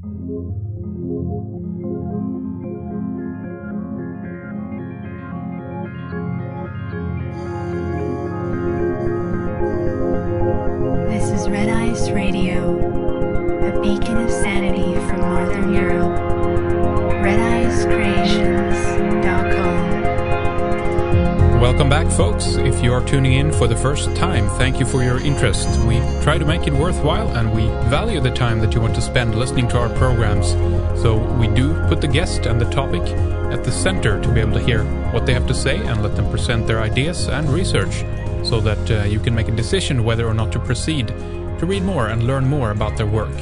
This is Red Ice Radio, a beacon of sanity from Northern Europe. RedIceCreations.com. Welcome back, folks. If you are tuning in for the first time, thank you for your interest. We try to make it worthwhile, and we value the time that you want to spend listening to our programs. So we do put the guest and the topic at the center to be able to hear what they have to say and let them present their ideas and research, so that you can make a decision whether or not to proceed to read more and learn more about their work.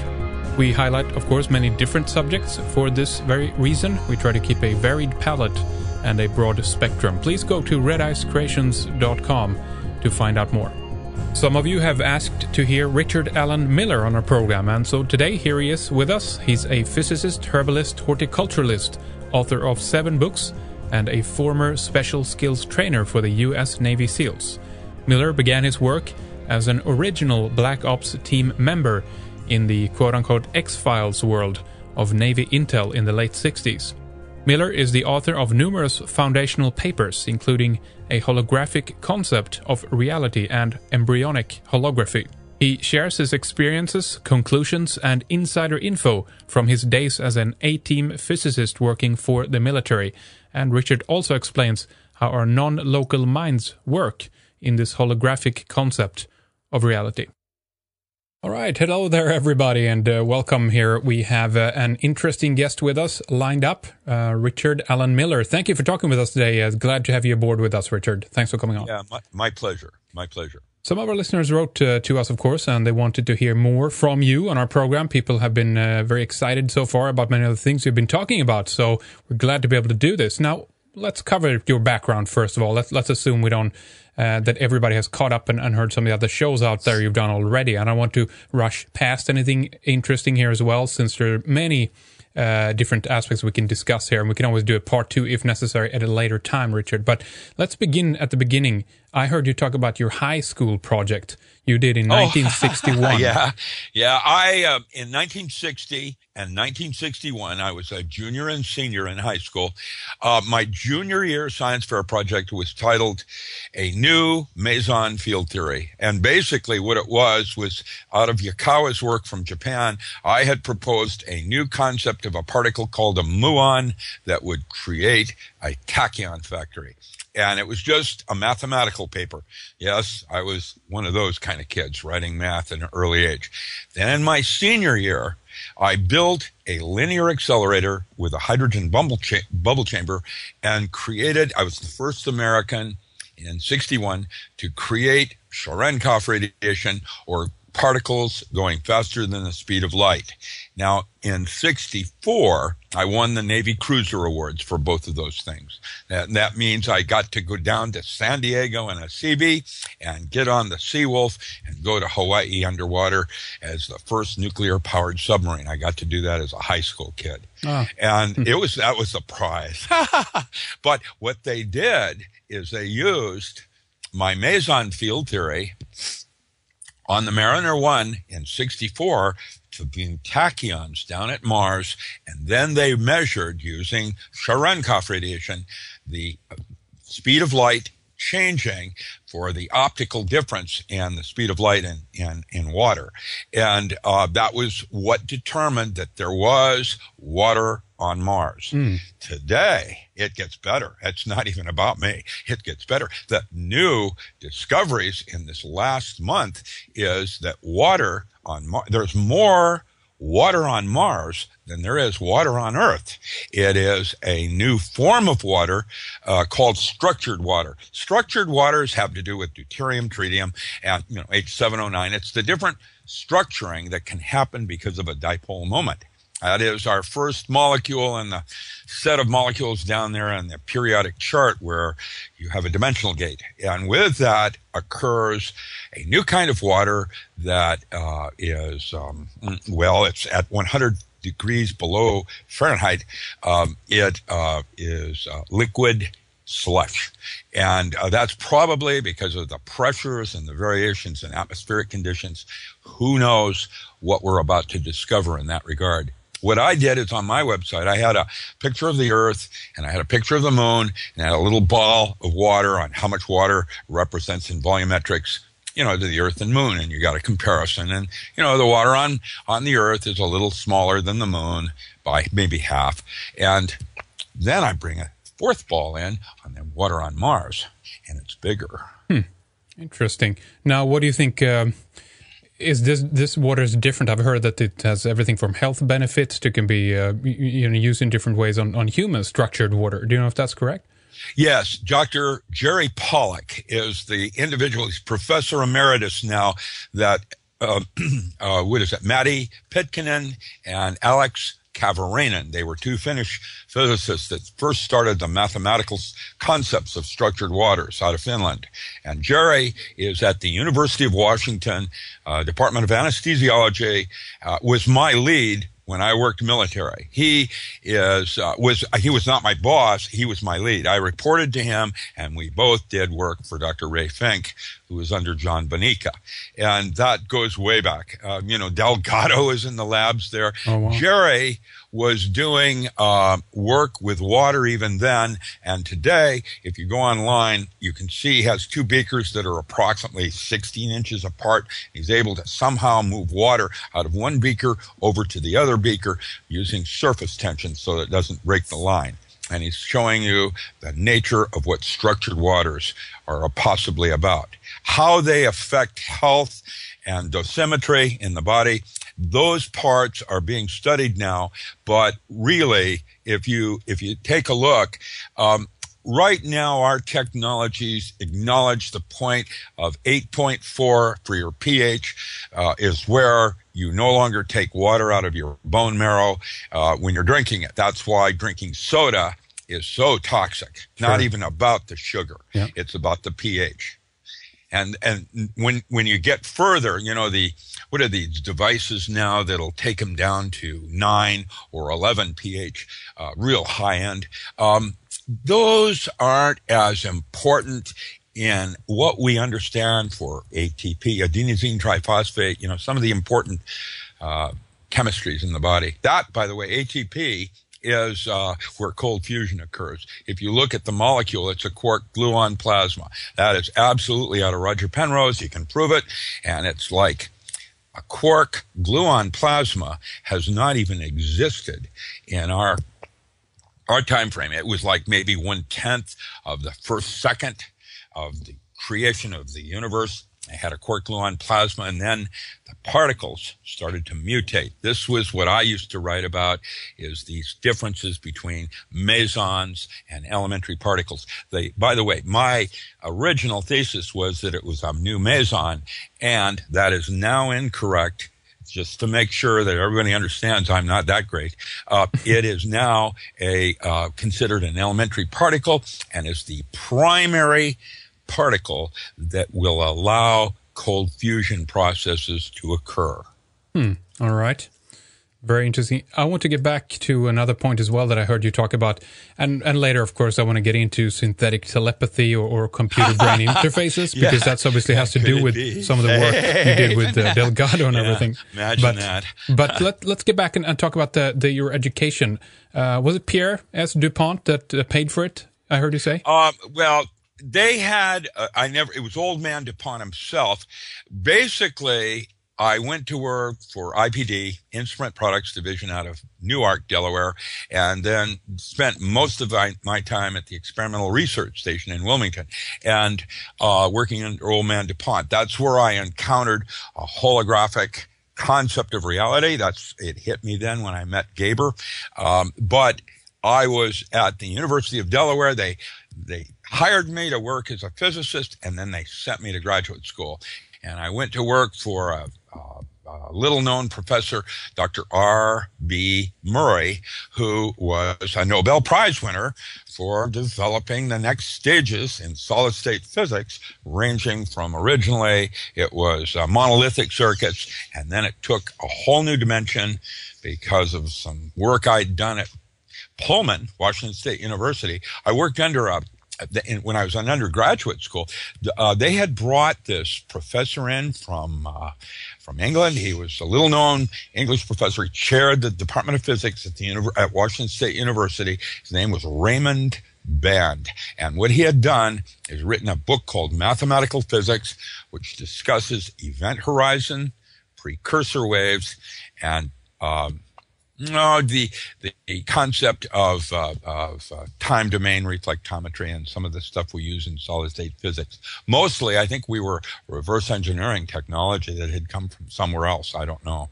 We highlight, of course, many different subjects for this very reason. We try to keep a varied palette and a broad spectrum. Please go to redicecreations.com to find out more. Some of you have asked to hear Richard Alan Miller on our program, and so today here he is with us. He's a physicist, herbalist, horticulturalist, author of 7 books, and a former special skills trainer for the U.S. Navy SEALs. Miller began his work as an original Black Ops team member in the quote-unquote X-Files world of Navy Intel in the late 60s. Miller is the author of numerous foundational papers, including a holographic concept of reality and embryonic holography. He shares his experiences, conclusions, and insider info from his days as an A-team physicist working for the military, and Richard also explains how our non-local minds work in this holographic concept of reality. All right, hello there, everybody, and welcome here. We have an interesting guest with us lined up, Richard Alan Miller. Thank you for talking with us today. Glad to have you aboard with us, Richard. Thanks for coming on. Yeah, my pleasure. My pleasure. Some of our listeners wrote to us, of course, and they wanted to hear more from you on our program. People have been very excited so far about many of the things you've been talking about, so we're glad to be able to do this. Now, let's cover your background first of all. Let's assume we don't that everybody has caught up and heard some of the other shows out there you've done already. And I don't want to rush past anything interesting here as well, since there are many different aspects we can discuss here. And we can always do a part 2 if necessary at a later time, Richard. But let's begin at the beginning. I heard you talk about your high school project you did in 1961. Yeah. In 1960 and 1961, I was a junior and senior in high school. My junior year science fair project was titled A New Meson Field Theory. And basically what it was out of Yukawa's work from Japan, I had proposed a new concept of a particle called a muon that would create a tachyon factory. And it was just a mathematical paper. Yes, I was one of those kind of kids writing math at an early age. Then in my senior year, I built a linear accelerator with a hydrogen bubble chamber and I was the first American in 61 to create Cherenkov radiation, or particles going faster than the speed of light. Now, in 64, I won the Navy Cruiser Awards for both of those things. That means I got to go down to San Diego in a Seabee and get on the Seawolf and go to Hawaii underwater as the first nuclear-powered submarine. I got to do that as a high school kid. And that was a prize. But what they did is they used my meson field theory on the Mariner 1 in 64 to beam tachyons down at Mars, and then they measured using Cherenkov radiation the speed of light changing for the optical difference in the speed of light in water. And that was what determined that there was water on Mars. Today, it gets better. It's not even about me. It gets better. The new discoveries in this last month is that water on Mars, there's more water on Mars than there is water on Earth. It is a new form of water called structured water. Structured waters have to do with deuterium, tritium, and H709. It's the different structuring that can happen because of a dipole moment. That is our first molecule in the set of molecules down there in the periodic chart where you have a dimensional gate. And with that occurs a new kind of water that is it's at 100 degrees below Fahrenheit. It is liquid slush. And that's probably because of the pressures and the variations in atmospheric conditions. Who knows what we're about to discover in that regard. what I did is on my website, I had a picture of the Earth and I had a picture of the moon and I had a little ball of water on how much water represents in volumetrics, to the Earth and moon. And you got a comparison. And, the water on the Earth is a little smaller than the moon by maybe half. And then I bring a fourth ball in on the water on Mars, and it's bigger. Interesting. Now, what do you think? Is this water is different? I've heard that it has everything from health benefits to can be used in different ways on human structured water. Do you know if that's correct? Yes, Dr. Jerry Pollack is the individual. He's professor emeritus now. That Matti Pitkinen and Alex Kavarainen. They were two Finnish physicists that first started the mathematical concepts of structured waters out of Finland. And Jerry is at the University of Washington, Department of Anesthesiology, was my lead when I worked military. He was not my boss. He was my lead. I reported to him, and we both did work for Dr. Ray Fink, who was under John Bonica. And that goes way back. Delgado is in the labs there. Oh, wow. Jerry was doing work with water even then. And today, if you go online, you can see he has two beakers that are approximately 16 inches apart. He's able to somehow move water out of one beaker over to the other beaker using surface tension so that it doesn't break the line. And he's showing you the nature of what structured waters are possibly about. How they affect health and dosimetry in the body. Those parts are being studied now, but really, if you take a look, right now our technologies acknowledge the point of 8.4 for your pH is where you no longer take water out of your bone marrow when you're drinking it. That's why drinking soda is so toxic. Sure. Not even about the sugar. Yeah. It's about the pH. And when you get further, what are these devices now that'll take them down to 9 or 11 pH, real high end. Those aren't as important in what we understand for ATP, adenosine triphosphate, some of the important chemistries in the body. That, by the way, ATP is where cold fusion occurs. If you look at the molecule, it's a quark gluon plasma. That is absolutely out of Roger Penrose. You can prove it. And it's like a quark gluon plasma has not even existed in our time frame. It was like maybe 1/10 of the first second of the creation of the universe. They had a quark gluon plasma, and then the particles started to mutate. This was what I used to write about, is these differences between mesons and elementary particles. By the way, my original thesis was that it was a new meson, and that is now incorrect. Just to make sure that everybody understands I'm not that great. It is now considered an elementary particle and is the primary particle that will allow cold fusion processes to occur. All right. Very interesting. I want to get back to another point as well that I heard you talk about. And later, of course, I want to get into synthetic telepathy or computer-brain interfaces, because that's obviously has to do with some of the work you did with Delgado and everything. Imagine that. But let's get back and talk about your education. Was it Pierre S. DuPont that paid for it, I heard you say? Well, they had, it was old man DuPont himself. Basically, I went to work for IPD, Instrument Products Division, out of Newark, Delaware, and then spent most of my time at the Experimental Research Station in Wilmington and working under old man DuPont. That's where I encountered a holographic concept of reality. It hit me then when I met Gaber. But I was at the University of Delaware. They hired me to work as a physicist, and then they sent me to graduate school. And I went to work for a little-known professor, Dr. R.B. Murray, who was a Nobel Prize winner for developing the next stages in solid-state physics, ranging from originally it was monolithic circuits, and then it took a whole new dimension because of some work I'd done at Pullman, Washington State University. I worked under a when I was in undergraduate school, they had brought this professor in from England. He was a little-known English professor. He chaired the Department of Physics at Washington State University. His name was Raymond Band. And what he had done is written a book called Mathematical Physics, which discusses event horizon, precursor waves, and the concept of time domain reflectometry and some of the stuff we use in solid state physics. Mostly, I think we were reverse engineering technology that had come from somewhere else. I don't know.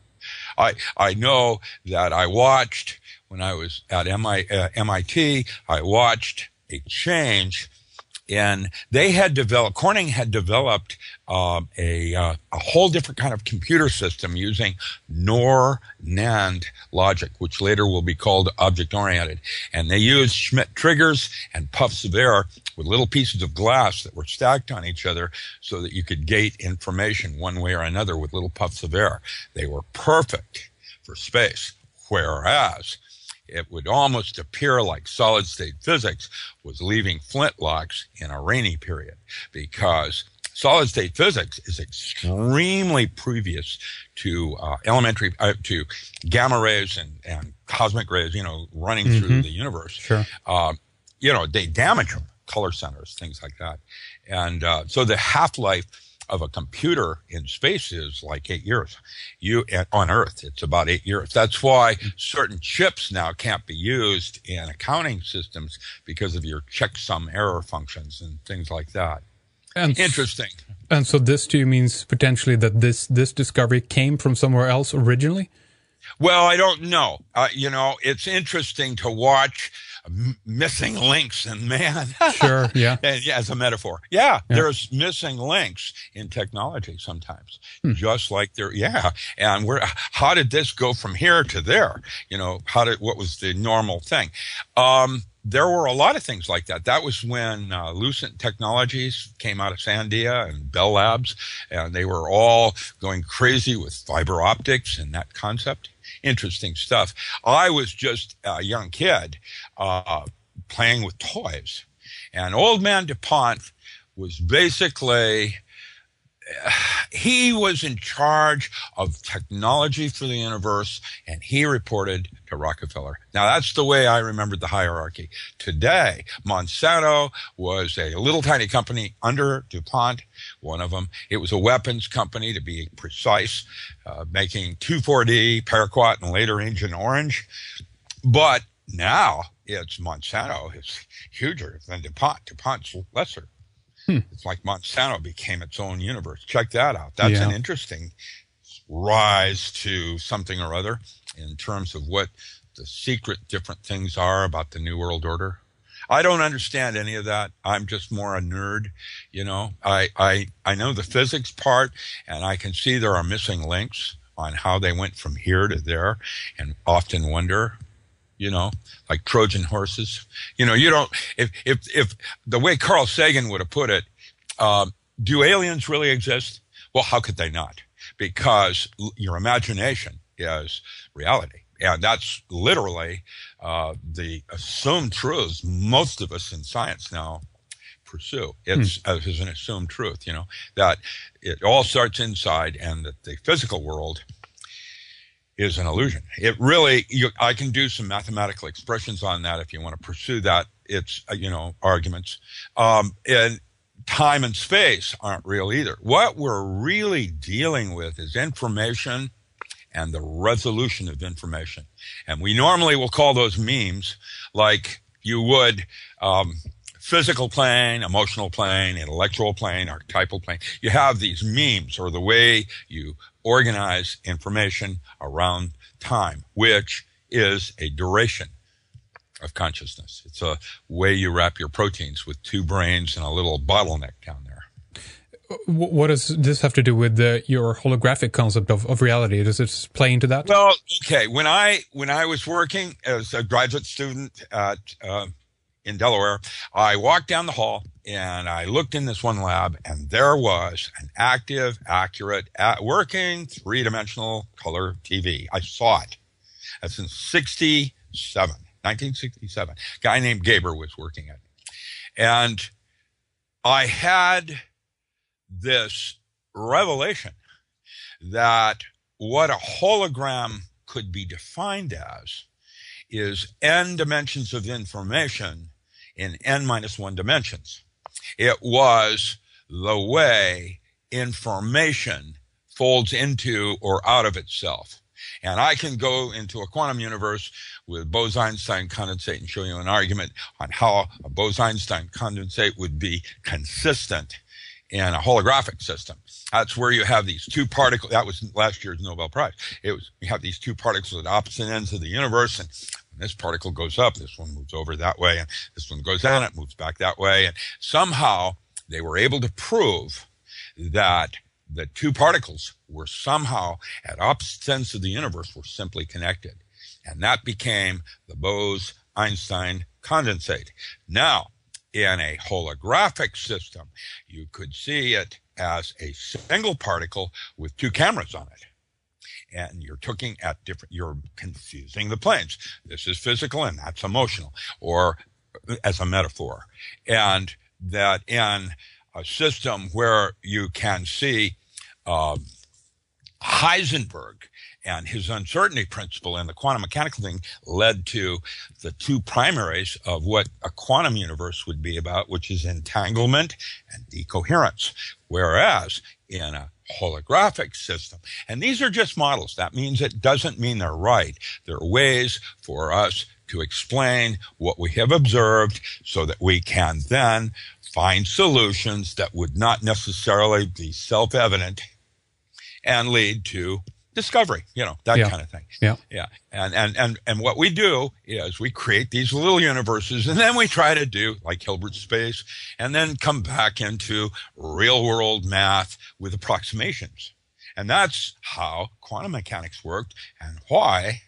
I know that I watched, when I was at MIT, I watched a change. And Corning had developed a whole different kind of computer system using NOR-NAND logic, which later will be called object-oriented. And they used Schmidt triggers and puffs of air with little pieces of glass that were stacked on each other so that you could gate information one way or another with little puffs of air. They were perfect for space, whereas it would almost appear like solid-state physics was leaving flintlocks in a rainy period, because solid-state physics is extremely previous to to gamma rays and cosmic rays, running through the universe. Sure. They damage them, color centers, things like that. And so the half-life of a computer in space is like 8 years. On Earth, it's about 8 years. That's why certain chips now can't be used in accounting systems, because of your checksum error functions and things like that. And interesting. And so this too means potentially that this discovery came from somewhere else originally? Well, I don't know. It's interesting to watch missing links in man. Sure, yeah. As a metaphor. Yeah, there's missing links in technology sometimes. Just like and how did this go from here to there? What was the normal thing? There were a lot of things like that. That was when Lucent Technologies came out of Sandia and Bell Labs, and they were all going crazy with fiber optics and that concept. Interesting stuff. I was just a young kid playing with toys, and Old Man DuPont was basically, he was in charge of technology for the universe, and he reported to Rockefeller. Now, that's the way I remembered the hierarchy. Today, Monsanto was a little tiny company under DuPont, one of them. It was a weapons company, to be precise, making 2,4-D, paraquat, and later Agent Orange. But now it's Monsanto is huger than DuPont. DuPont's lesser. It's like Monsanto became its own universe. Check that out. That's an interesting rise to something or other in terms of what the secret different things are about the New World Order. I don't understand any of that. I'm just more a nerd. I know the physics part, and I can see there are missing links on how they went from here to there, and often wonder, like Trojan horses. You don't, if the way Carl Sagan would have put it, do aliens really exist? Well, how could they not? Because your imagination is reality. And that's literally the assumed truths most of us in science now pursue. It's as an assumed truth, that it all starts inside, and that the physical world is an illusion. It really, I can do some mathematical expressions on that if you want to pursue that. It's, arguments. And time and space aren't real either. What we're really dealing with is information and the resolution of information. And we normally will call those memes, like you would physical plane, emotional plane, intellectual plane, archetypal plane. You have these memes, or the way you organize information around time, which is a duration of consciousness. It's a way you wrap your proteins with two brains and a little bottleneck down there. What does this have to do with your holographic concept of reality? Does it play into that? Well, okay. When I was working as a graduate student in Delaware, I walked down the hall and I looked in this one lab, and there was an active, accurate, working three-dimensional color TV. I saw it. That's in 1967. A guy named Gaber was working it. And I had this revelation that what a hologram could be defined as is n dimensions of information in n-1 dimensions. It was the way information folds into or out of itself. And I can go into a quantum universe with Bose-Einstein condensate and show you an argument on how a Bose-Einstein condensate would be consistent in a holographic system. That's where you have these two particles. That was last year's Nobel Prize. You have these two particles at opposite ends of the universe, and when this particle goes up, this one moves over that way, and this one goes down, it moves back that way. And somehow they were able to prove that the two particles were somehow at opposite ends of the universe were simply connected. And that became the Bose-Einstein condensate. Now, in a holographic system, you could see it as a single particle with two cameras on it. And you're looking at you're confusing the planes. This is physical and that's emotional, or as a metaphor. And that in a system where you can see Heisenberg and his uncertainty principle and the quantum mechanical thing led to the two primaries of what a quantum universe would be about, which is entanglement and decoherence. Whereas in a holographic system, and these are just models, that means it doesn't mean they're right. There are ways for us to explain what we have observed so that we can then find solutions that would not necessarily be self-evident and lead to discovery, that kind of thing. Yeah. And what we do is we create these little universes, and then we try to do like Hilbert space, and then come back into real world math with approximations. And that's how quantum mechanics worked, and why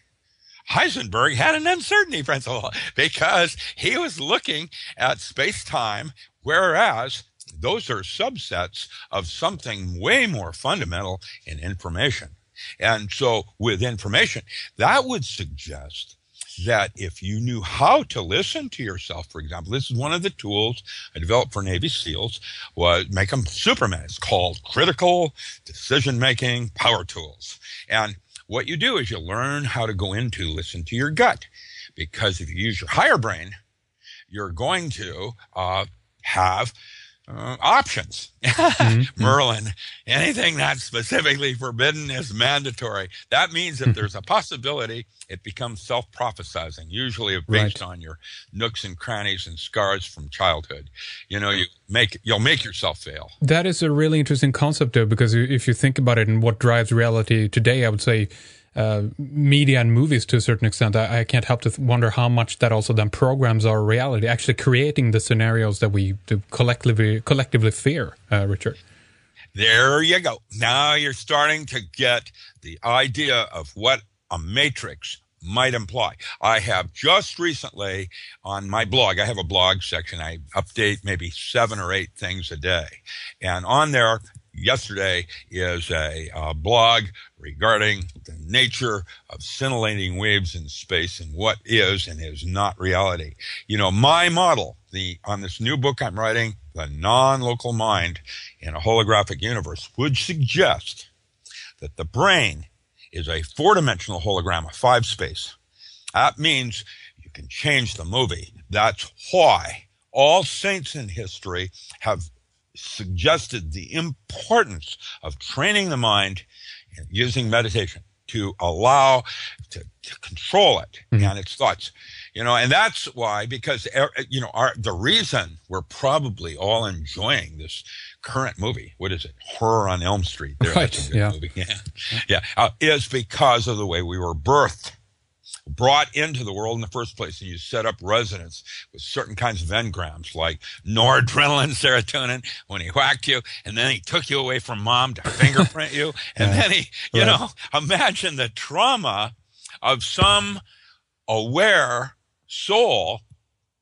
Heisenberg had an uncertainty principle, because he was looking at space-time, whereas those are subsets of something way more fundamental in information. And so with information, that would suggest that if you knew how to listen to yourself, for example, this is one of the tools I developed for Navy SEALs, was make them Superman. It's called critical decision-making power tools. And what you do is you learn how to go into listen to your gut, because if you use your higher brain, you're going to have options. Mm-hmm. Merlin, anything that's specifically forbidden is mandatory. That means if there's a possibility, it becomes self-prophesizing, usually based on your nooks and crannies and scars from childhood. You'll make yourself fail. That is a really interesting concept, though, because if you think about it and what drives reality today, I would say media and movies to a certain extent. I can't help to wonder how much that also then programs our reality, actually creating the scenarios that we collectively fear, Richard. There you go. Now you're starting to get the idea of what a matrix might imply. I have just recently on my blog, I have a blog section. I update maybe 7 or 8 things a day. And on there, yesterday is a blog regarding the nature of scintillating waves in space and what is and is not reality. My model, on this new book I'm writing, The Non-Local Mind in a Holographic Universe, would suggest that the brain is a 4-dimensional hologram of 5 space. That means you can change the movie. That's why all saints in history have suggested the importance of training the mind using meditation to allow to control it and its thoughts. And that's why, because the reason we're probably all enjoying this current movie, what is it, Horror on Elm Street, that's a good movie. Is because of the way we were brought into the world in the first place, and you set up resonance with certain kinds of engrams like noradrenaline, serotonin, when he whacked you, and then he took you away from mom to fingerprint you, and then he, imagine the trauma of some aware soul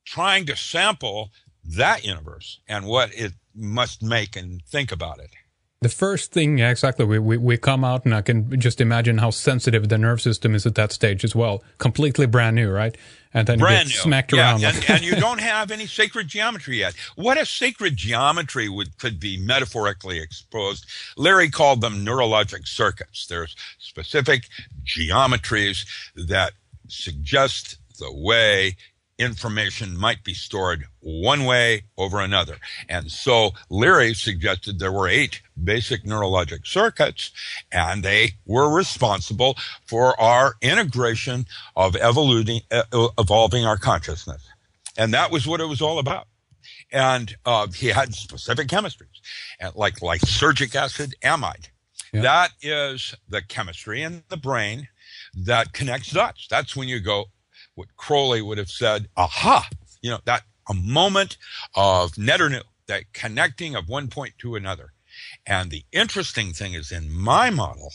trying to sample that universe and what it must make and think about it. The first thing, yeah, exactly. We come out, and I can just imagine how sensitive the nerve system is at that stage as well. Completely brand new, right? And then brand you get new. smacked around. And you don't have any sacred geometry yet. What if sacred geometry could be metaphorically exposed? Larry called them neurologic circuits. There's specific geometries that suggest the way information might be stored one way over another. And so Leary suggested there were 8 basic neurologic circuits, and they were responsible for our integration of evolving our consciousness. And that was what it was all about. And he had specific chemistries, and like lysergic acid amide. Yeah. That is the chemistry in the brain that connects dots. That's when you go, what Crowley would have said, aha, that a moment of net or new, that connecting of one point to another. And the interesting thing is, in my model,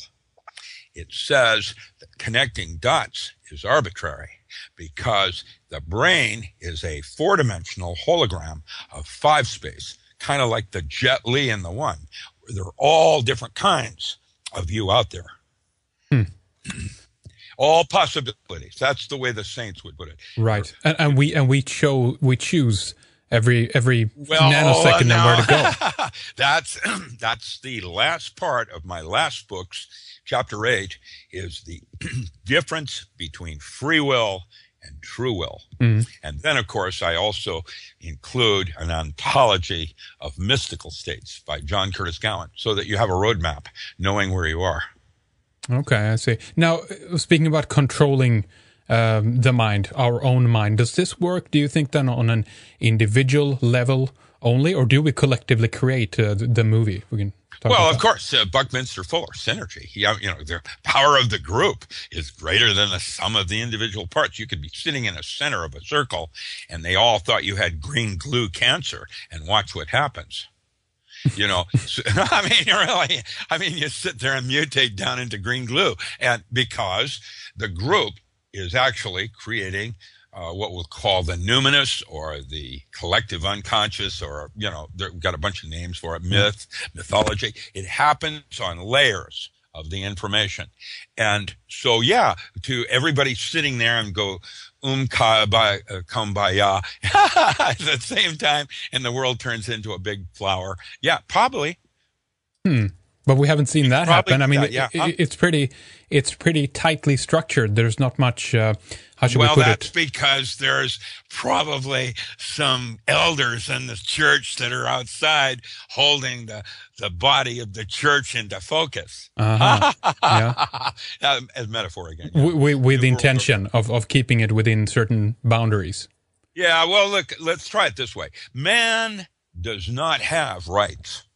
it says that connecting dots is arbitrary because the brain is a 4-dimensional hologram of 5 space, kind of like the Jet Li in the one, where there are all different kinds of you out there. All possibilities. That's the way the saints would put it. Right. And we choose every nanosecond and where to go. That's the last part of my last books. Chapter 8 is the difference between free will and true will. Mm-hmm. And then, of course, I also include an ontology of mystical states by John Curtis Gowan, so that you have a roadmap knowing where you are. Okay, I see. Now, speaking about controlling the mind, our own mind, does this work, do you think, then on an individual level only, or do we collectively create the movie? We can talk about of course, Buckminster Fuller, synergy. The power of the group is greater than the sum of the individual parts. You could be sitting in the center of a circle, and they all thought you had green glue cancer, and watch what happens. You sit there and mutate down into green glue, and because the group is actually creating what we'll call the numinous, or the collective unconscious, or they've got a bunch of names for it, mythology. It happens on layers of the information. And so, to everybody sitting there and go, kumbaya at the same time, and the world turns into a big flower. Yeah, probably. But we haven't seen that happen. I mean, it's pretty tightly structured. There's not much, how should we put it? Well, that's because there's probably some elders in the church that are outside holding the body of the church into focus. Yeah. As metaphor again. With the intention of keeping it within certain boundaries. Yeah, well, look, let's try it this way. Man does not have rights.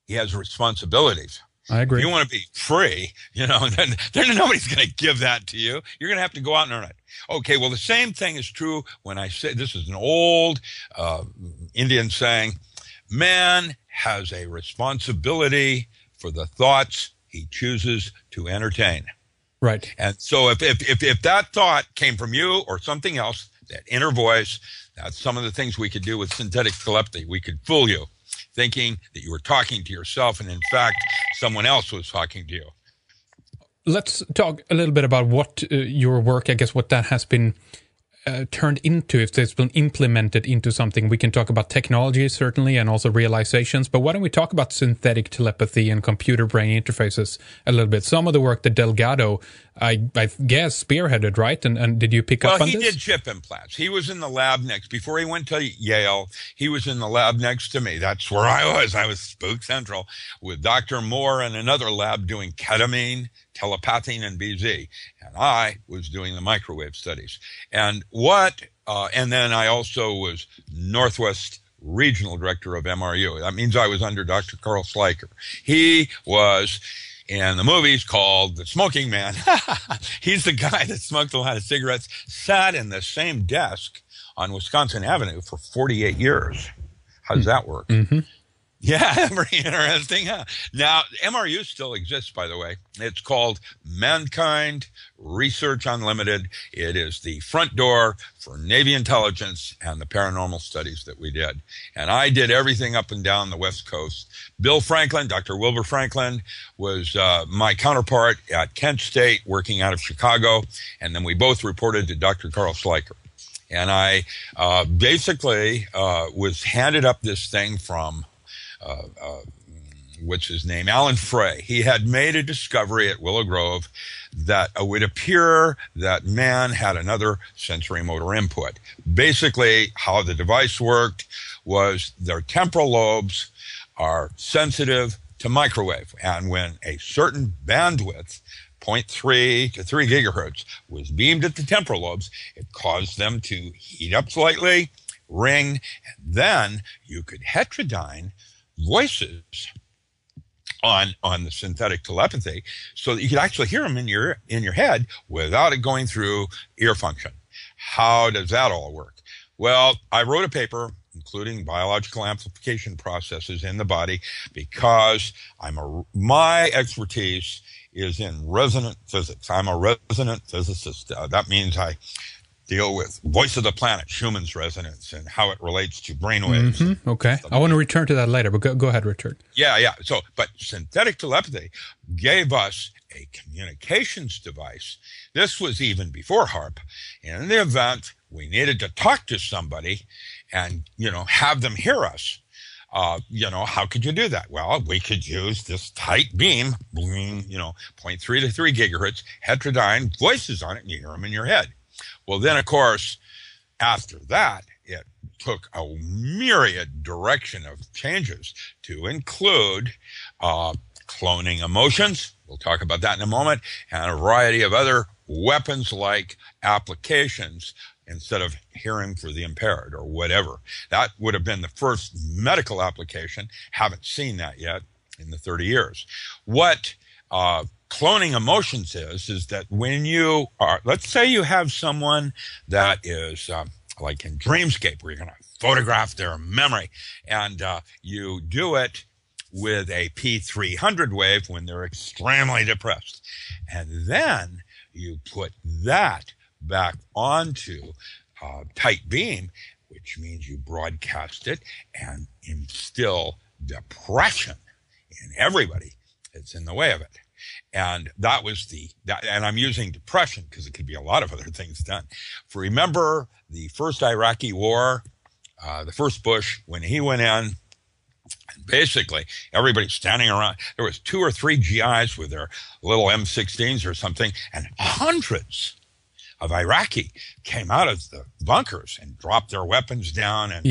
He has responsibilities. I agree. If you want to be free, then nobody's going to give that to you. You're going to have to go out and earn it. Okay, well, the same thing is true when I say, this is an old Indian saying, man has a responsibility for the thoughts he chooses to entertain. Right. And so if that thought came from you or something else, that inner voice, that's some of the things we could do with synthetic telepathy. We could fool you, thinking that you were talking to yourself, and in fact, someone else was talking to you. Let's talk a little bit about what your work, I guess, what that has been turned into, if it's been implemented into something. We can talk about technology, certainly, and also realizations, but why don't we talk about synthetic telepathy and computer-brain interfaces a little bit? Some of the work that Delgado, I guess, spearheaded, right? And did you pick up on this? Well, he did chip implants. He was in the lab next, before he went to Yale, he was in the lab next to me. That's where I was. I was Spook Central with Dr. Moore in another lab doing ketamine, telepathine, and BZ. And I was doing the microwave studies. And then I also was Northwest Regional Director of MRU. That means I was under Dr. Carl Sliker. He was in the movies called The Smoking Man. He's the guy that smoked a lot of cigarettes, sat in the same desk on Wisconsin Avenue for 48 years. How does that work? Mm-hmm. Yeah, very interesting. Huh? Now, MRU still exists, by the way. It's called Mankind Research Unlimited. It is the front door for Navy intelligence and the paranormal studies that we did. And I did everything up and down the West Coast. Bill Franklin, Dr. Wilbur Franklin, was my counterpart at Kent State, working out of Chicago. And then we both reported to Dr. Carl Schleicher. And I basically was handed up this thing from what's his name? Alan Frey. He had made a discovery at Willow Grove that it would appear that man had another sensory motor input. Basically, how the device worked was their temporal lobes are sensitive to microwave. And when a certain bandwidth, 0.3 to 3 gigahertz, was beamed at the temporal lobes, it caused them to heat up slightly, ring, and then you could heterodyne voices on the synthetic telepathy so that you could actually hear them in your head without it going through ear function. How does that all work? Well, I wrote a paper including biological amplification processes in the body because my expertise is in resonant physics. I'm a resonant physicist. That means I deal with voice of the planet, Schumann's resonance, and how it relates to brainwaves. Mm-hmm. Okay. I want to return to that later, but go ahead, Richard. Yeah. So, but synthetic telepathy gave us a communications device. This was even before HARP. In the event we needed to talk to somebody and, have them hear us, how could you do that? Well, we could use this tight beam, 0.3 to 3 gigahertz, heterodyne voices on it, and you hear them in your head. Well, then, of course, after that, it took a myriad direction of changes to include cloning emotions. We'll talk about that in a moment, and a variety of other weapons-like applications instead of hearing for the impaired or whatever. That would have been the first medical application. Haven't seen that yet in the 30 years. What cloning emotions is that when you are, let's say you have someone that is like in Dreamscape, where you're going to photograph their memory, and you do it with a P300 wave when they're extremely depressed. And then you put that back onto tight beam, which means you broadcast it and instill depression in everybody that's in the way of it. And that was and I'm using depression because it could be a lot of other things done. Remember the first Iraqi war, the first Bush, when he went in, and basically everybody's standing around. There was 2 or 3 GIs with their little M16s or something, and hundreds of Iraqi came out of the bunkers and dropped their weapons down. And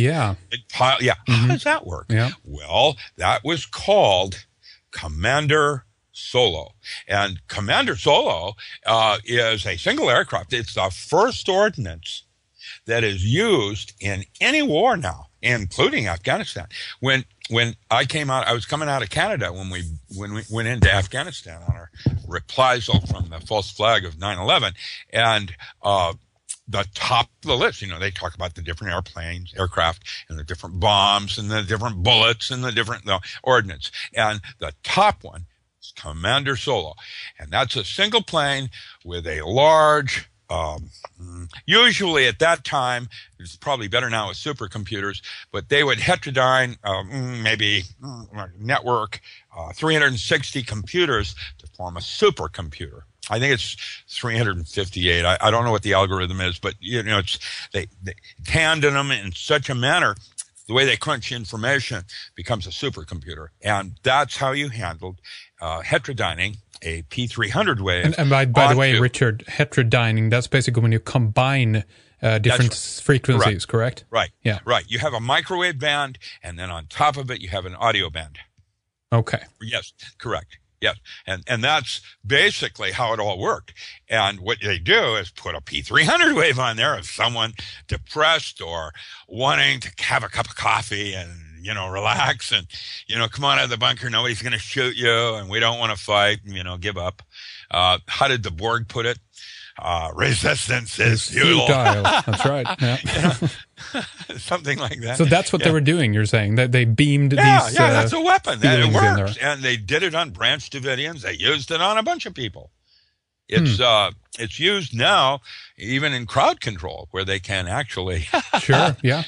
How does that work? Yeah. Well, that was called Commander Solo. And Commander Solo is a single aircraft. It's the first ordnance that is used in any war now, including Afghanistan. When I came out, I was coming out of Canada when we went into Afghanistan on our reprisal from the false flag of 9/11, and the top of the list, they talk about the different aircraft, and the different bombs, and the different bullets, and the different ordnance, and the top one is Commander Solo, and that's a single plane with a large. Usually at that time, it's probably better now with supercomputers, but they would heterodyne network 360 computers to form a supercomputer. I think it's 358. I don't know what the algorithm is, but they tandem them in such a manner. The way they crunch information becomes a supercomputer, and that's how you handled heterodyning a P300 wave. And by the way, Richard, heterodyning, that's basically when you combine different frequencies, correct? Right. Yeah. Right. You have a microwave band, and then on top of it, you have an audio band. Okay. Yes, correct. Yes. And that's basically how it all worked. And what they do is put a P300 wave on there of someone depressed or wanting to have a cup of coffee and relax and, come on out of the bunker. Nobody's going to shoot you and we don't want to fight, give up. How did the Borg put it? resistance is futile. That's right. Yeah. You know, something like that. So that's what they were doing, you're saying, that they beamed these that's a weapon. That it feelings works. And they did it on Branch Davidians. They used it on a bunch of people. It's used now even in crowd control, where they can actually Sure, yeah.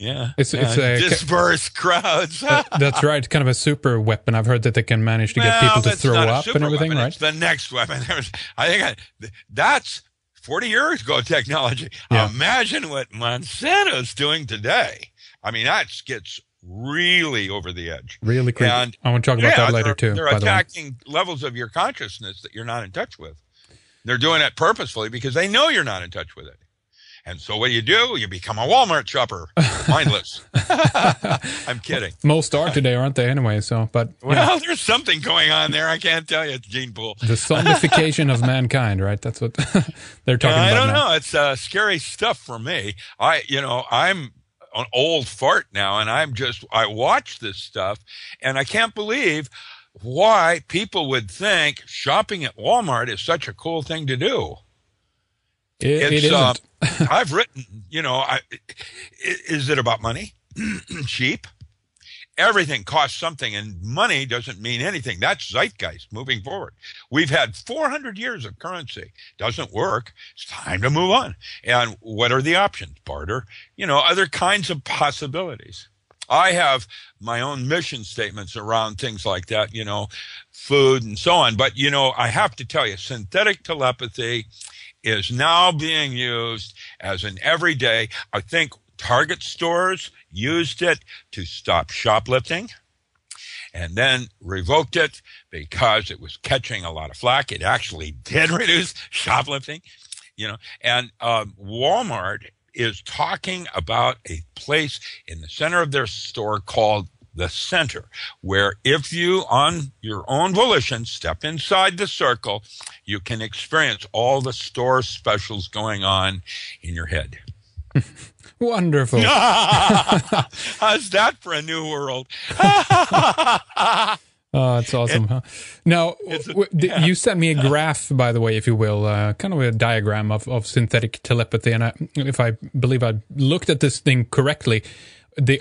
Yeah, it's a disperse crowds. That's right, kind of a super weapon. I've heard that they can manage to get people to throw up and everything, weapon. right? It's the next weapon. That's 40 years ago technology. Yeah. Imagine what Monsanto's doing today. I mean, that gets really over the edge. Really creepy. And I want to talk about that later too. They're attacking levels of your consciousness that you're not in touch with. They're doing it purposefully because they know you're not in touch with it. And so what do? You become a Walmart shopper, mindless. I'm kidding. Most are today, aren't they? Anyway, so there's something going on there. I can't tell you. It's gene pool. The zombification of mankind, right? That's what they're talking about. I don't know. It's scary stuff for me. I'm an old fart now, and I watch this stuff, and I can't believe why people would think shopping at Walmart is such a cool thing to do. It isn't. I've written, is it about money? Cheap? Everything costs something, and money doesn't mean anything. That's zeitgeist moving forward. We've had 400 years of currency. Doesn't work. It's time to move on. And what are the options? Barter, other kinds of possibilities. I have my own mission statements around things like that, food and so on. But, I have to tell you, synthetic telepathy is now being used as an everyday. I think Target stores used it to stop shoplifting and then revoked it because it was catching a lot of flack. It actually did reduce shoplifting, and Walmart is talking about a place in the center of their store called the Center, where if you, on your own volition, step inside the circle, you can experience all the store specials going on in your head. Wonderful. How's that for a new world? Oh, that's awesome. Huh? Now, you sent me a graph, by the way, if you will, kind of a diagram of synthetic telepathy. And I believe I looked at this thing correctly, the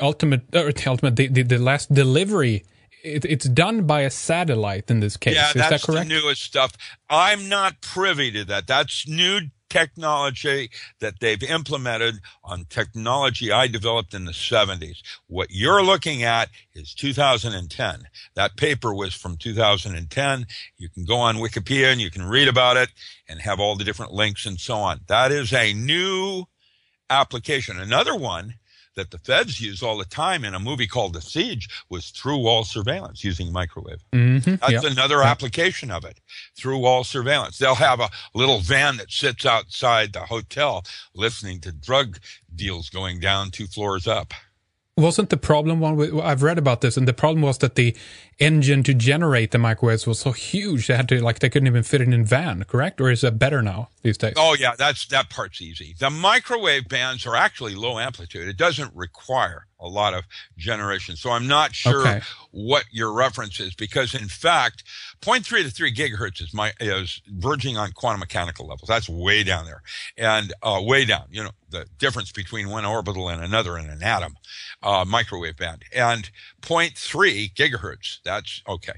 last delivery, it's done by a satellite in this case. Yeah, Is that correct? That's the newest stuff. I'm not privy to that. That's new technology that they've implemented on technology I developed in the 70s. What you're looking at is 2010. That paper was from 2010. You can go on Wikipedia and you can read about it and have all the different links and so on. That is a new application. Another one that the feds use all the time in a movie called The Siege was through-wall surveillance using microwave. Mm-hmm. That's another application of it, through-wall surveillance. They'll have a little van that sits outside the hotel listening to drug deals going down 2 floors up. Wasn't the problem I've read about this, and the problem was that the engine to generate the microwaves was so huge they couldn't even fit it in a van, correct? Or is it better now these days? Oh yeah, that part's easy. The microwave bands are actually low amplitude. It doesn't require a lot of generation. So I'm not sure what your reference is, because in fact, 0.3 to 3 gigahertz is verging on quantum mechanical levels. That's way down there, and way down. The difference between one orbital and another in an atom, microwave band, and 0.3 gigahertz. That's okay.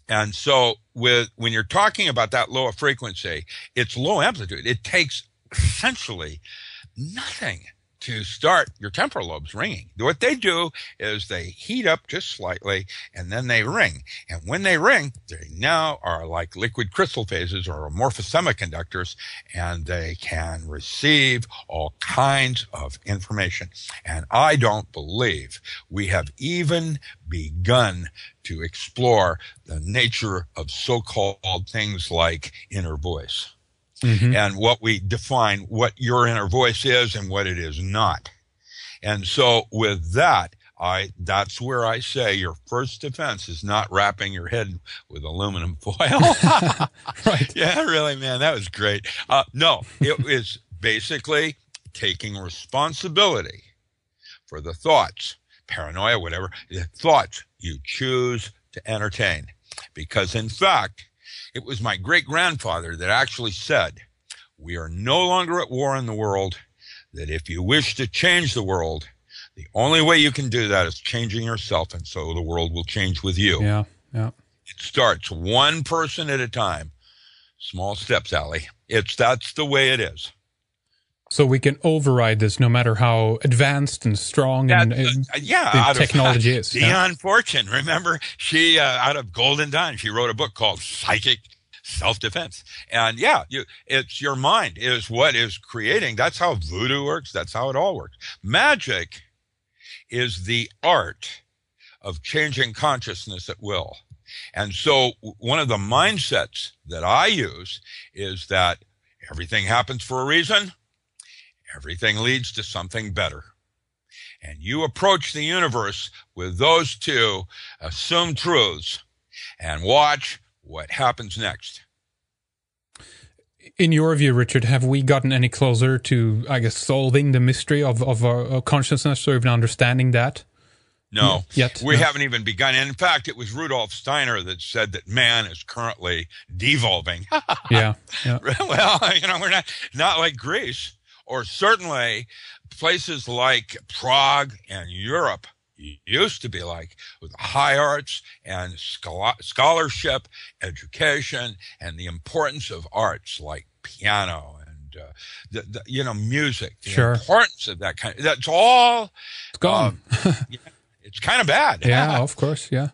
And so when you're talking about that lower frequency, it's low amplitude. It takes essentially nothing to start your temporal lobes ringing. What they do is they heat up just slightly and then they ring. And when they ring, they now are like liquid crystal phases or amorphous semiconductors, and they can receive all kinds of information. And I don't believe we have even begun to explore the nature of so-called things like inner voice. Mm-hmm. And what we define what your inner voice is and what it is not. And so with that, that's where I say your first defense is not wrapping your head with aluminum foil. Right. Yeah, really, man. That was great. No, it is basically taking responsibility for the thoughts, paranoia, whatever, the thoughts you choose to entertain. Because in fact, it was my great-grandfather that actually said, we are no longer at war in the world, that if you wish to change the world, the only way you can do that is changing yourself, and so the world will change with you. Yeah, yeah. It starts one person at a time. Small steps, Allie. That's the way it is. So we can override this no matter how advanced and strong the technology is. Dion Fortune, remember? She, out of Golden Dawn, she wrote a book called Psychic Self-Defense. And it's your mind is what is creating. That's how voodoo works. That's how it all works. Magic is the art of changing consciousness at will. And so one of the mindsets that I use is that everything happens for a reason. Everything leads to something better. And you approach the universe with those two assumed truths and watch what happens next. In your view, Richard, have we gotten any closer to, I guess, solving the mystery of our consciousness or even understanding that? No, yet. We haven't even begun. And in fact, it was Rudolf Steiner that said that man is currently devolving. Yeah. Well, we're not like Greece, or certainly places like Prague and Europe used to be like, with high arts and scholarship, education, and the importance of arts like piano and music. The importance of that kind. That's all. It's gone. It's kind of bad. Yeah, of course. Yeah,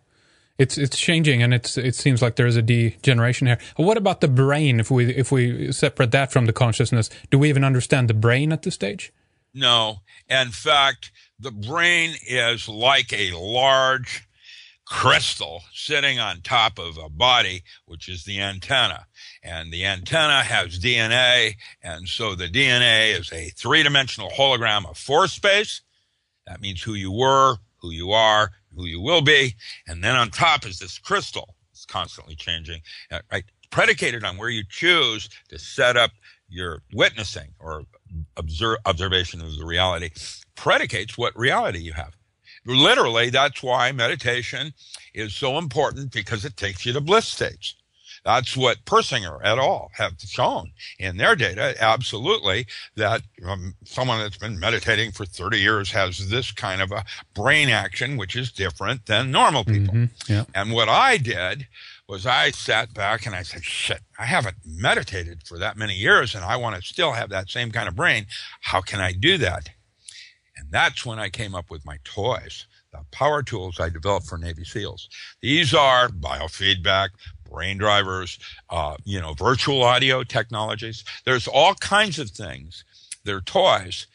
it's changing, and it seems like there is a degeneration here. What about the brain? If we separate that from the consciousness, do we even understand the brain at this stage? No. In fact, the brain is like a large crystal sitting on top of a body, which is the antenna. And the antenna has DNA, and so the DNA is a three-dimensional hologram of force space. That means who you were, who you are, who you will be. And then on top is this crystal. It's constantly changing, right? Predicated on where you choose to set up your witnessing or observation of the reality, predicates what reality you have. Literally, that's why meditation is so important, because it takes you to bliss states. That's what Persinger et al. Have shown in their data, absolutely, that someone that's been meditating for 30 years has this kind of a brain action, which is different than normal people. Mm-hmm. Yeah. And what I did was I sat back and I said, shit, I haven't meditated for that many years and I want to still have that same kind of brain. How can I do that? And that's when I came up with my toys, the power tools I developed for Navy SEALs. These are biofeedback, brain drivers, virtual audio technologies. There's all kinds of things. They're toys.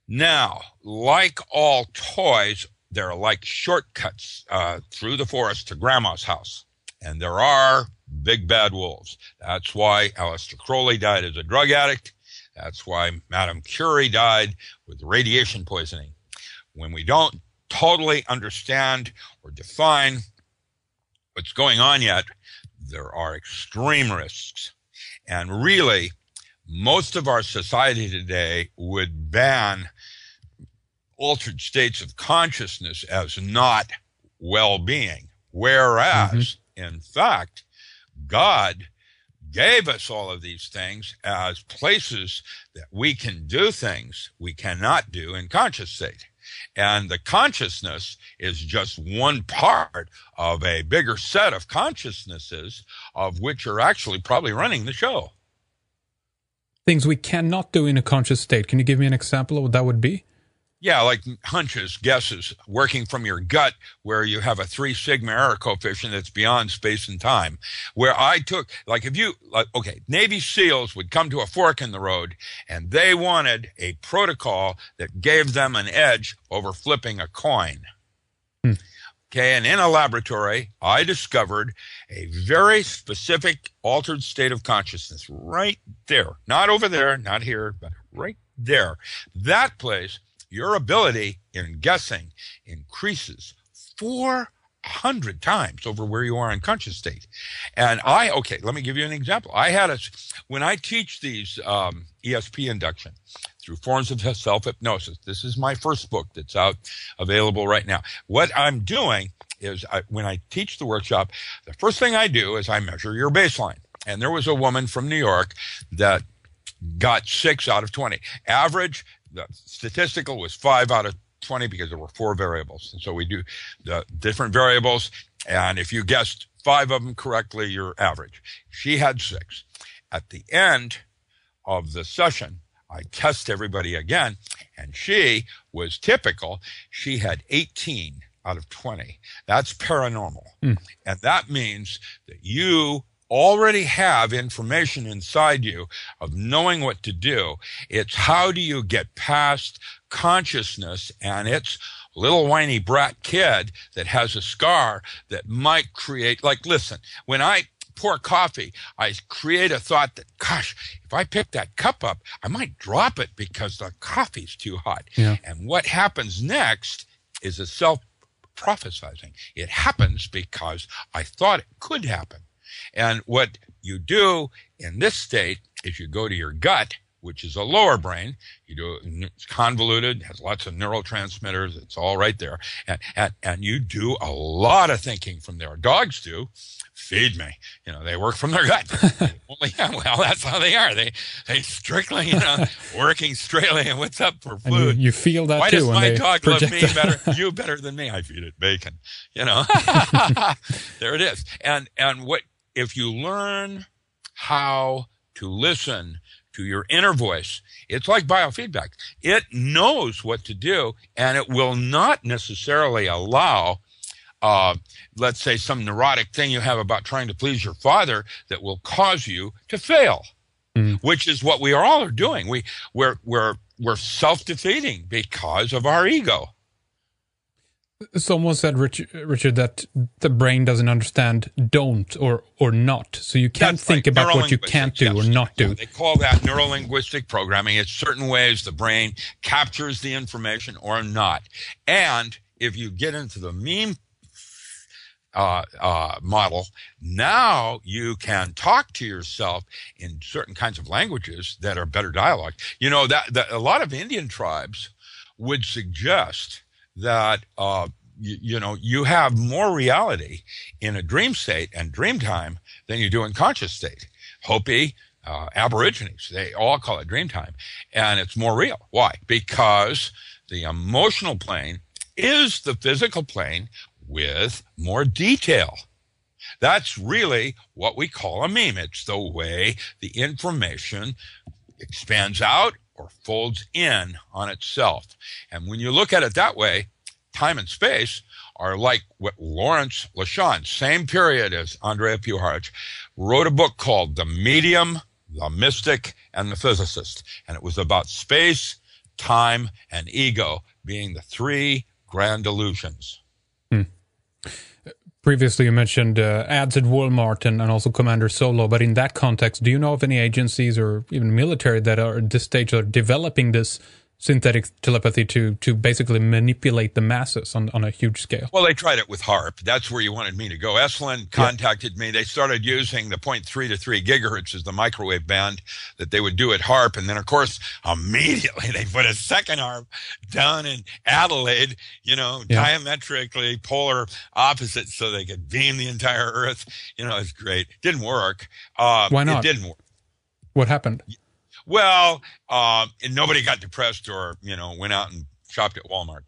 Now, like all toys, they're like shortcuts through the forest to grandma's house. And there are big bad wolves. That's why Aleister Crowley died as a drug addict. That's why Madame Curie died with radiation poisoning. When we don't totally understand or define what's going on yet, there are extreme risks. And really, most of our society today would ban altered states of consciousness as not well-being. Whereas, in fact, God gave us all of these things as places that we can do things we cannot do in conscious state. And the consciousness is just one part of a bigger set of consciousnesses, of which are actually probably running the show. Things we cannot do in a conscious state. Can you give me an example of what that would be? Yeah, like hunches, guesses, working from your gut, where you have a 3 sigma error coefficient that's beyond space and time. Where I took, Navy SEALs would come to a fork in the road, and they wanted a protocol that gave them an edge over flipping a coin. Okay, and in a laboratory, I discovered a very specific altered state of consciousness right there. Not over there, not here, but right there. That place, your ability in guessing increases 400 times over where you are in conscious state. And let me give you an example. When I teach these ESP induction through forms of self-hypnosis, this is my first book that's out available right now. What I'm doing is when I teach the workshop, the first thing I do is I measure your baseline. And there was a woman from New York that got 6 out of 20. Average, the statistical was 5 out of 20 because there were 4 variables. And so we do the different variables. And if you guessed 5 of them correctly, you're average. She had 6. At the end of the session, I test everybody again, and she was typical. She had 18 out of 20. That's paranormal. And that means that you already have information inside you of knowing what to do. It's how do you get past consciousness and its little whiny brat kid that has a scar that might create, like, listen, when I pour coffee, I create a thought that, gosh, if I pick that cup up, I might drop it because the coffee's too hot. Yeah. And what happens next is a self-prophesizing. It happens because I thought it could happen. And what you do in this state is you go to your gut, which is a lower brain. You do it's convoluted, has lots of neurotransmitters. It's all right there. And you do a lot of thinking from there. Dogs do. Feed me. You know, they work from their gut. Well, that's how they are. They strictly, working straightly. And what's up for food? And you feel that Why too. Why does my dog love me better? You better than me. I feed it bacon. There it is. And what if you learn how to listen to your inner voice? It's like biofeedback. It knows what to do, and it will not necessarily allow, let's say, some neurotic thing you have about trying to please your father that will cause you to fail, which is what we all are doing. We're self-defeating because of our ego. Someone said, Richard, that the brain doesn't understand don't or not. So you can't think about what you can't do or not do. They call that neurolinguistic programming. It's certain ways the brain captures the information or not. And if you get into the meme model, now you can talk to yourself in certain kinds of languages that are better dialogue. That a lot of Indian tribes would suggest that, you have more reality in a dream state and dream time than you do in conscious state. Hopi, Aborigines, they all call it dream time, and it's more real. Why? Because the emotional plane is the physical plane with more detail. That's really what we call a meme. It's the way the information expands out or folds in on itself. And when you look at it that way, time and space are like what Lawrence Lachon, same period as Andrea Puharich, wrote a book called The Medium, the Mystic, and the Physicist. And it was about space, time, and ego being the 3 grand illusions. Previously, you mentioned ads at Walmart and also Commander Solo, but in that context, do you know of any agencies or even military that are at this stage are developing this synthetic telepathy to basically manipulate the masses on a huge scale? Well, they tried it with HARP. That's where you wanted me to go. Esalen contacted me. They started using the 0.3 to 3 gigahertz as the microwave band that they would do at HARP. And then, of course, immediately they put a second HARP down in Adelaide, diametrically polar opposites so they could beam the entire Earth. It's great. Didn't work. Why not? It didn't work. What happened? Well, and nobody got depressed or, went out and shopped at Walmart.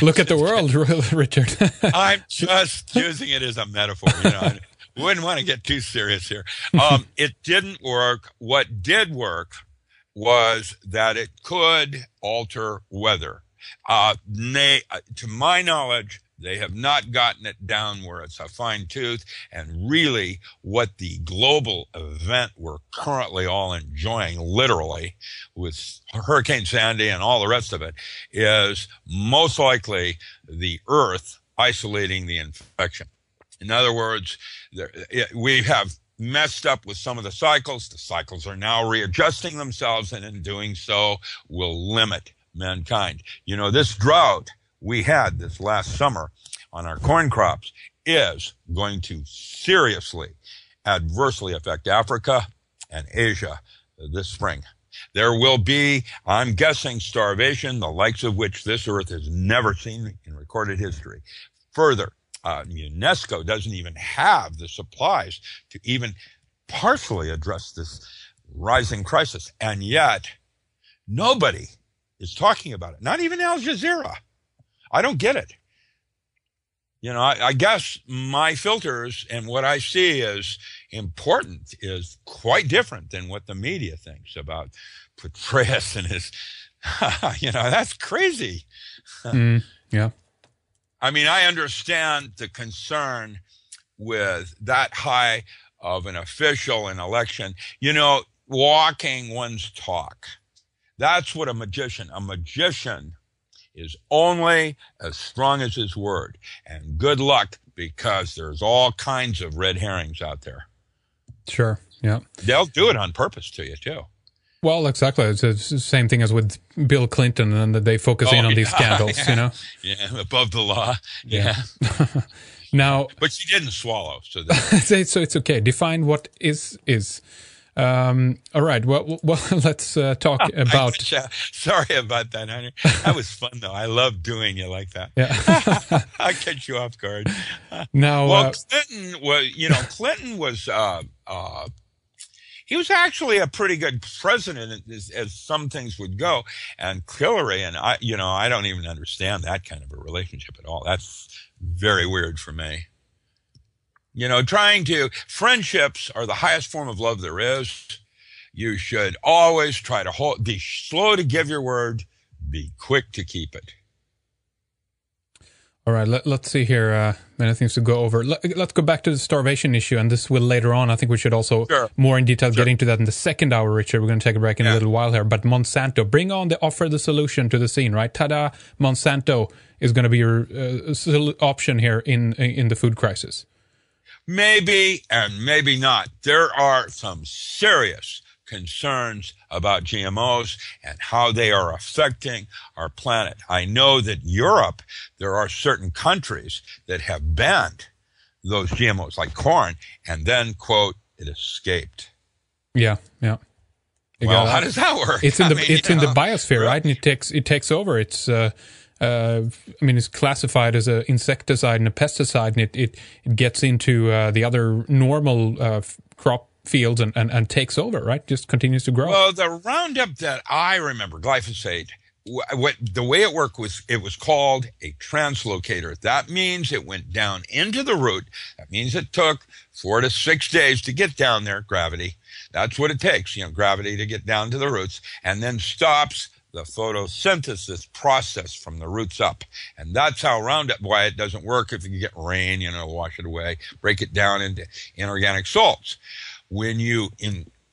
Look at the world, Richard. I'm just using it as a metaphor. I wouldn't want to get too serious here. It didn't work. What did work was that it could alter weather. To my knowledge, they have not gotten it down where it's a fine tooth. And really what the global event we're currently all enjoying, literally, with Hurricane Sandy and all the rest of it, is most likely the Earth isolating the infection. In other words, we have messed up with some of the cycles. The cycles are now readjusting themselves, and in doing so will limit mankind. This drought we had this last summer on our corn crops is going to seriously adversely affect Africa and Asia this spring. There will be, I'm guessing, starvation, the likes of which this Earth has never seen in recorded history. Further, UNESCO doesn't even have the supplies to even partially address this rising crisis. And yet, nobody is talking about it. Not even Al Jazeera. I don't get it. You know, I guess my filters and what I see as important is quite different than what the media thinks about Petraeus and his, you know, that's crazy. Yeah. I mean, I understand the concern with that high of an official in election, you know, walking one's talk. That's what a magician is only as strong as his word. And good luck, because there's all kinds of red herrings out there. Sure, yeah. They'll do it on purpose to you, too. Well, exactly. It's the same thing as with Bill Clinton, and that they focus in on these scandals, yeah. you know? Yeah, above the law. Yeah. Now, but she didn't swallow, so that so it's okay. Define what is. All right. Well, let's talk about. Sorry about that, honey. That was fun, though. I love doing you like that. Yeah. I catch you off guard. Now, well, Clinton was. He was actually a pretty good president, as some things would go. And Hillary and I don't even understand that kind of a relationship at all. That's very weird for me. You know, friendships are the highest form of love there is. You should always try to be slow to give your word, be quick to keep it. All right, let's see here. Many things to go over. Let's go back to the starvation issue, and this will later on. I think we should also more in detail get into that in the second hour, Richard. We're going to take a break in a little while here. But Monsanto, bring on the solution to the scene, right? Ta-da! Monsanto is going to be your option here in the food crisis. Maybe and maybe not. There are some serious concerns about GMOs and how they are affecting our planet. I know that Europe, there are certain countries that have banned those GMOs, like corn, and then, quote, it escaped. Yeah. Well, how does that work? It's in the biosphere, right? And it takes over. It's it's classified as an insecticide and a pesticide, and it gets into the other normal crop fields and takes over, right? Just continues to grow. Well, the Roundup that I remember, glyphosate, the way it worked was it was called a translocator. That means it went down into the root. That means it took 4 to 6 days to get down there, gravity. That's what it takes, gravity to get down to the roots, and then stops the photosynthesis process from the roots up. And that's how Roundup, why it doesn't work if you get rain, wash it away, break it down into inorganic salts. When you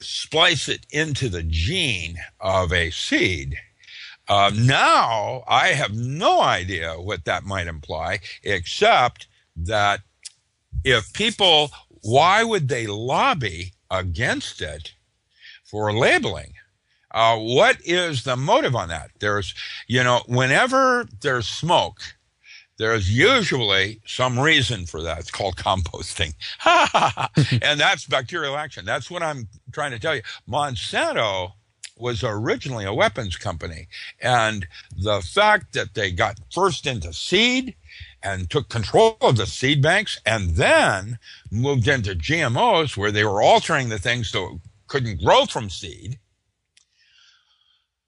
splice it into the gene of a seed, now I have no idea what that might imply, except that if people, why would they lobby against it for labeling? What is the motive on that? There's, whenever there's smoke, there's usually some reason for that. It's called composting. And that's bacterial action. That's what I'm trying to tell you. Monsanto was originally a weapons company. And the fact that they got first into seed and took control of the seed banks and then moved into GMOs where they were altering the things so it couldn't grow from seed,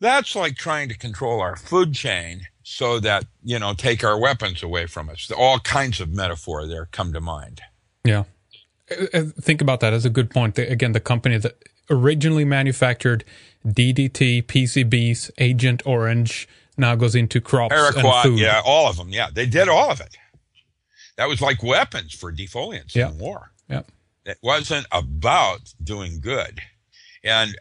that's like trying to control our food chain so that, take our weapons away from us. All kinds of metaphor there come to mind. Yeah. Think about that as a good point. Again, the company that originally manufactured DDT, PCBs, Agent Orange, now goes into crops and food. Yeah, all of them. Yeah, they did all of it. That was like weapons for defoliants in war. Yeah. It wasn't about doing good. And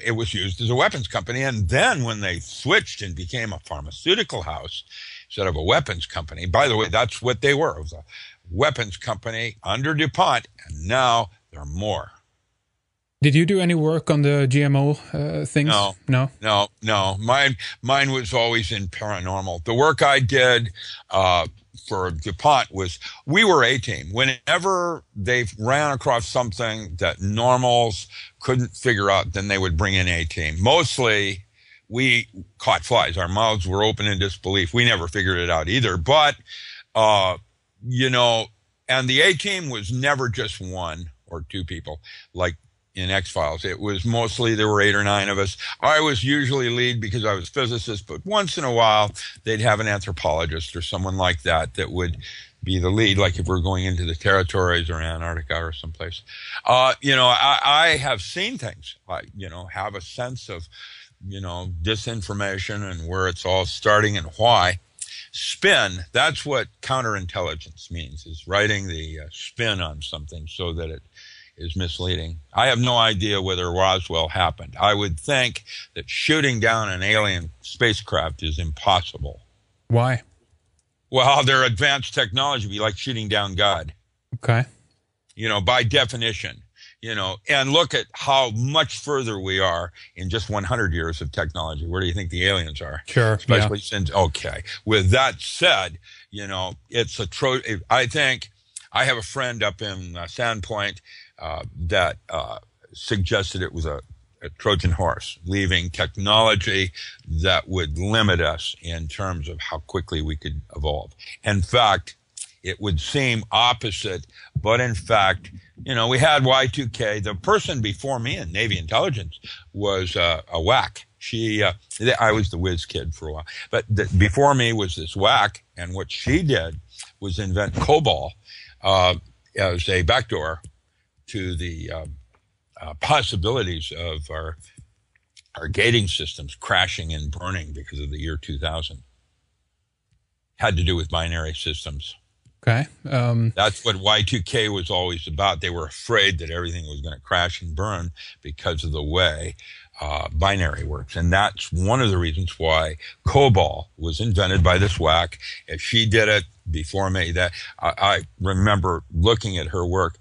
it was used as a weapons company. And then when they switched and became a pharmaceutical house instead of a weapons company, by the way, that's what they were. It was a weapons company under DuPont, and now they're more. Did you do any work on the GMO things? No. Mine was always in paranormal. The work I did for DuPont was, we were A-team. Whenever they ran across something that normals couldn't figure out, then they would bring in A-team. Mostly, we caught flies. Our mouths were open in disbelief. We never figured it out either. But and the A-team was never just one or two people like in X-Files. It was mostly, there were 8 or 9 of us. I was usually lead because I was physicist, but once in a while they'd have an anthropologist or someone like that would be the lead, like if we're going into the territories or Antarctica or someplace. I have seen things, have a sense of, disinformation and where it's all starting and why. Spin, that's what counterintelligence means, is writing the spin on something so that it is misleading. I have no idea whether Roswell happened. I would think that shooting down an alien spacecraft is impossible. Why? Well, their advanced technology would be like shooting down God. Okay. By definition, and look at how much further we are in just 100 years of technology. Where do you think the aliens are? Sure. Especially since, okay. With that said, it's I think I have a friend up in Sandpoint that suggested it was a Trojan horse, leaving technology that would limit us in terms of how quickly we could evolve. In fact, it would seem opposite, but in fact, we had Y2K. The person before me in Navy intelligence was a whack. I was the whiz kid for a while, but before me was this whack, and what she did was invent COBOL as a backdoor to the possibilities of our gating systems crashing and burning because of the year 2000. Had to do with binary systems. Okay. That's what Y2K was always about. They were afraid that everything was going to crash and burn because of the way binary works. And that's one of the reasons why COBOL was invented by this whack. If she did it before me, that I remember looking at her work.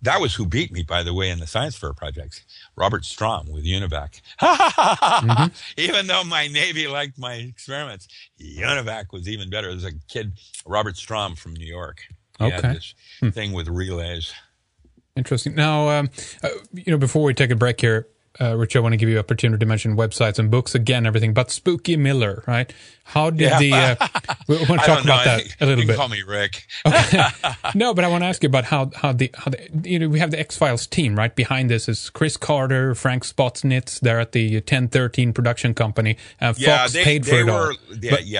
That was who beat me, by the way, in the science fair project. Robert Strom with UNIVAC. Mm-hmm. Even though my Navy liked my experiments, UNIVAC was even better. There's a kid, Robert Strom from New York. He had this thing with relays. Interesting. Now, before we take a break here, Rich, I want to give you an opportunity to mention websites and books again, everything, but Spooky Miller, right? How did we want to talk about that a little bit. You can call me Rick. Okay. No, but I want to ask you about how the we have the X-Files team, right? Behind this is Chris Carter, Frank Spotsnitz. They're at the 1013 production company. Fox paid for it all.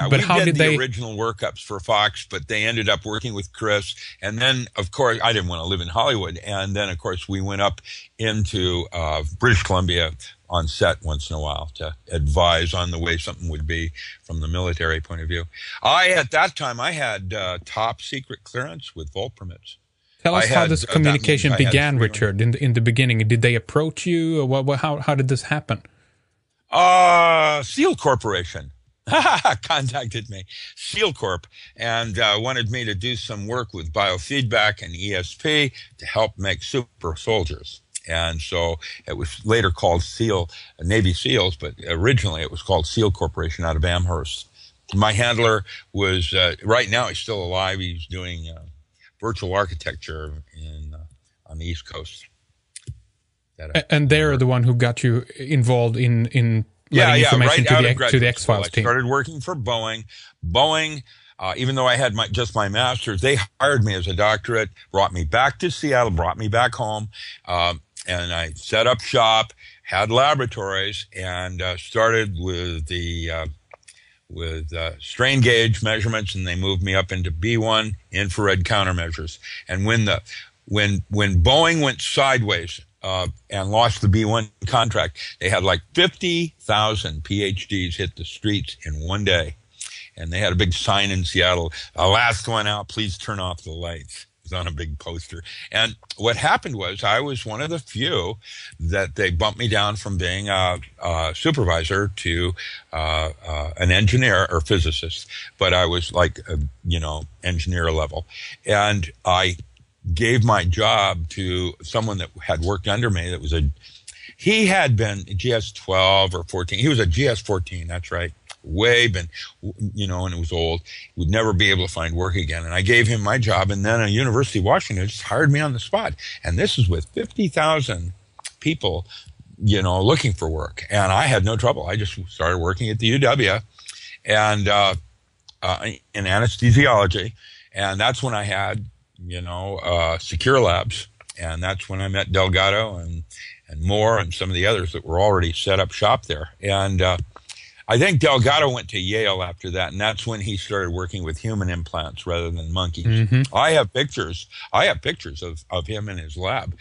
But how did the original workups for Fox, but they ended up working with Chris. And then, of course, I didn't want to live in Hollywood. And then, of course, we went up into British Columbia on set once in a while to advise on the way something would be from the military point of view. At that time, I had top secret clearance with vault permits. Tell us how this communication began, Richard. In the beginning, did they approach you? Or how did this happen? Seal Corporation contacted me, Seal Corp, and wanted me to do some work with biofeedback and ESP to help make super soldiers. And so it was later called Navy SEALs, but originally it was called Seal Corporation out of Amherst. My handler was, right now he's still alive. He's doing virtual architecture on the East Coast. And they're the one who got you involved in letting information to the X-Files team. I started working for Boeing. Even though I had just my master's, they hired me as a doctorate, brought me back to Seattle, brought me back home, and I set up shop, had laboratories, and started with strain gauge measurements, and they moved me up into B1 infrared countermeasures. And when Boeing went sideways and lost the B1 contract, they had like 50,000 PhDs hit the streets in one day. And they had a big sign in Seattle, last one out, please turn off the lights. It was on a big poster. And what happened was I was one of the few that they bumped me down from being a supervisor to an engineer or physicist. But I was like, engineer level. And I gave my job to someone that had worked under me that was he had been GS-12 or 14. He was a GS-14, that's right. And it was old. Would never be able to find work again. And I gave him my job, and then a University of Washington just hired me on the spot. And this is with 50,000 people, looking for work. And I had no trouble. I just started working at the UW and in anesthesiology. And that's when I had, Secure Labs. And that's when I met Delgado and Moore and some of the others that were already set up shop there. And I think Delgado went to Yale after that, and that's when he started working with human implants rather than monkeys. Mm-hmm. I have pictures of him in his lab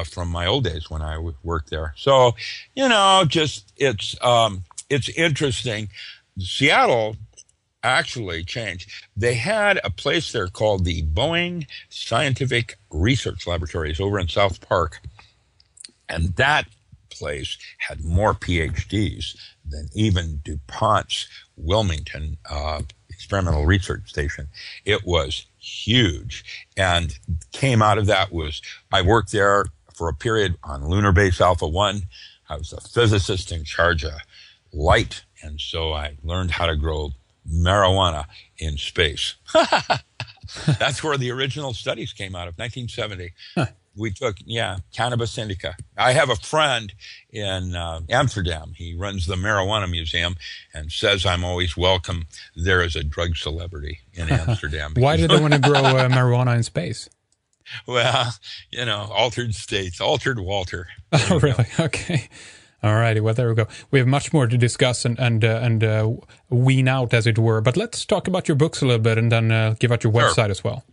from my old days when I worked there. So, it's interesting. Seattle actually changed. They had a place there called the Boeing Scientific Research Laboratories over in South Park, and that place had more PhDs than even DuPont's Wilmington experimental research station. It was huge, and came out of that was I worked there for a period on Lunar Base Alpha 1. I was a physicist in charge of light, and so I learned how to grow marijuana in space. That's where the original studies came out of, 1970. Huh. We took, cannabis indica. I have a friend in Amsterdam. He runs the Marijuana Museum and says I'm always welcome there as a drug celebrity in Amsterdam. Why did they want to grow marijuana in space? Well, altered states, altered Walter. Oh, really? Okay. All righty. Well, there we go. We have much more to discuss and wean out, as it were. But let's talk about your books a little bit and then give out your website as well.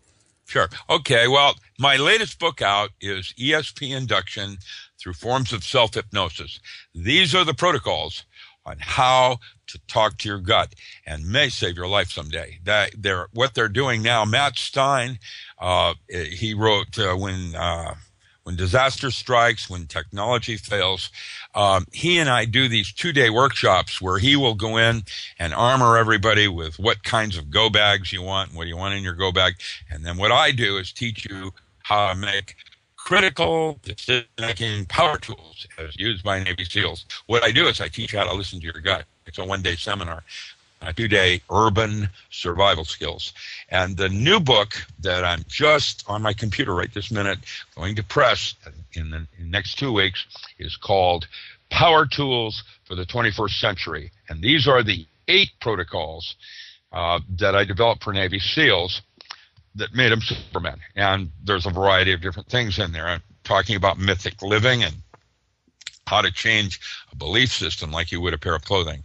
Sure. Okay. Well, my latest book out is ESP Induction Through Forms of Self-Hypnosis. These are the protocols on how to talk to your gut and may save your life someday. What they're doing now, Matt Stein, he wrote when disaster strikes, when technology fails, he and I do these 2-day workshops where he will go in and armor everybody with what kinds of go bags you want and what you want in your go bag. And then what I do is teach you how to make critical decision-making power tools as used by Navy SEALs. What I do is I teach you how to listen to your gut. It's a 1-day seminar. A 2-day urban survival skills. And the new book that I'm just on my computer right this minute going to press in the next 2 weeks is called Power Tools for the 21st Century. And these are the 8 protocols that I developed for Navy SEALs that made them Superman. And there's a variety of different things in there. I'm talking about mythic living and how to change a belief system like you would a pair of clothing.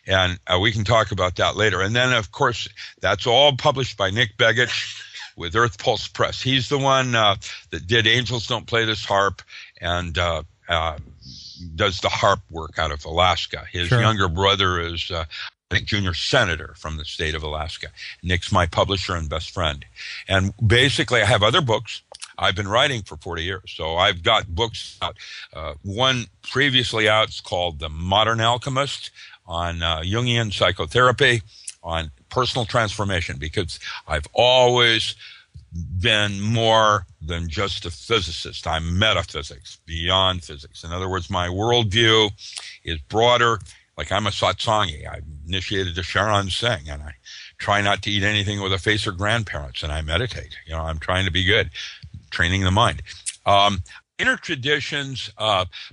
And we can talk about that later. And then, of course, that's all published by Nick Begich with Earth Pulse Press. He's the one that did Angels Don't Play This Harp and does the harp work out of Alaska. His younger brother is, I think, junior senator from the state of Alaska. Nick's my publisher and best friend. And basically, I have other books. I've been writing for 40 years, so I've got books out. One previously out is called The Modern Alchemist, on Jungian psychotherapy, on personal transformation, because I've always been more than just a physicist. I'm metaphysics, beyond physics. In other words, my worldview is broader. Like I'm a satsangi. I'm initiated to Sharon Singh, and I try not to eat anything with a face of grandparents, and I meditate. I'm trying to be good, training the mind. Inner Traditions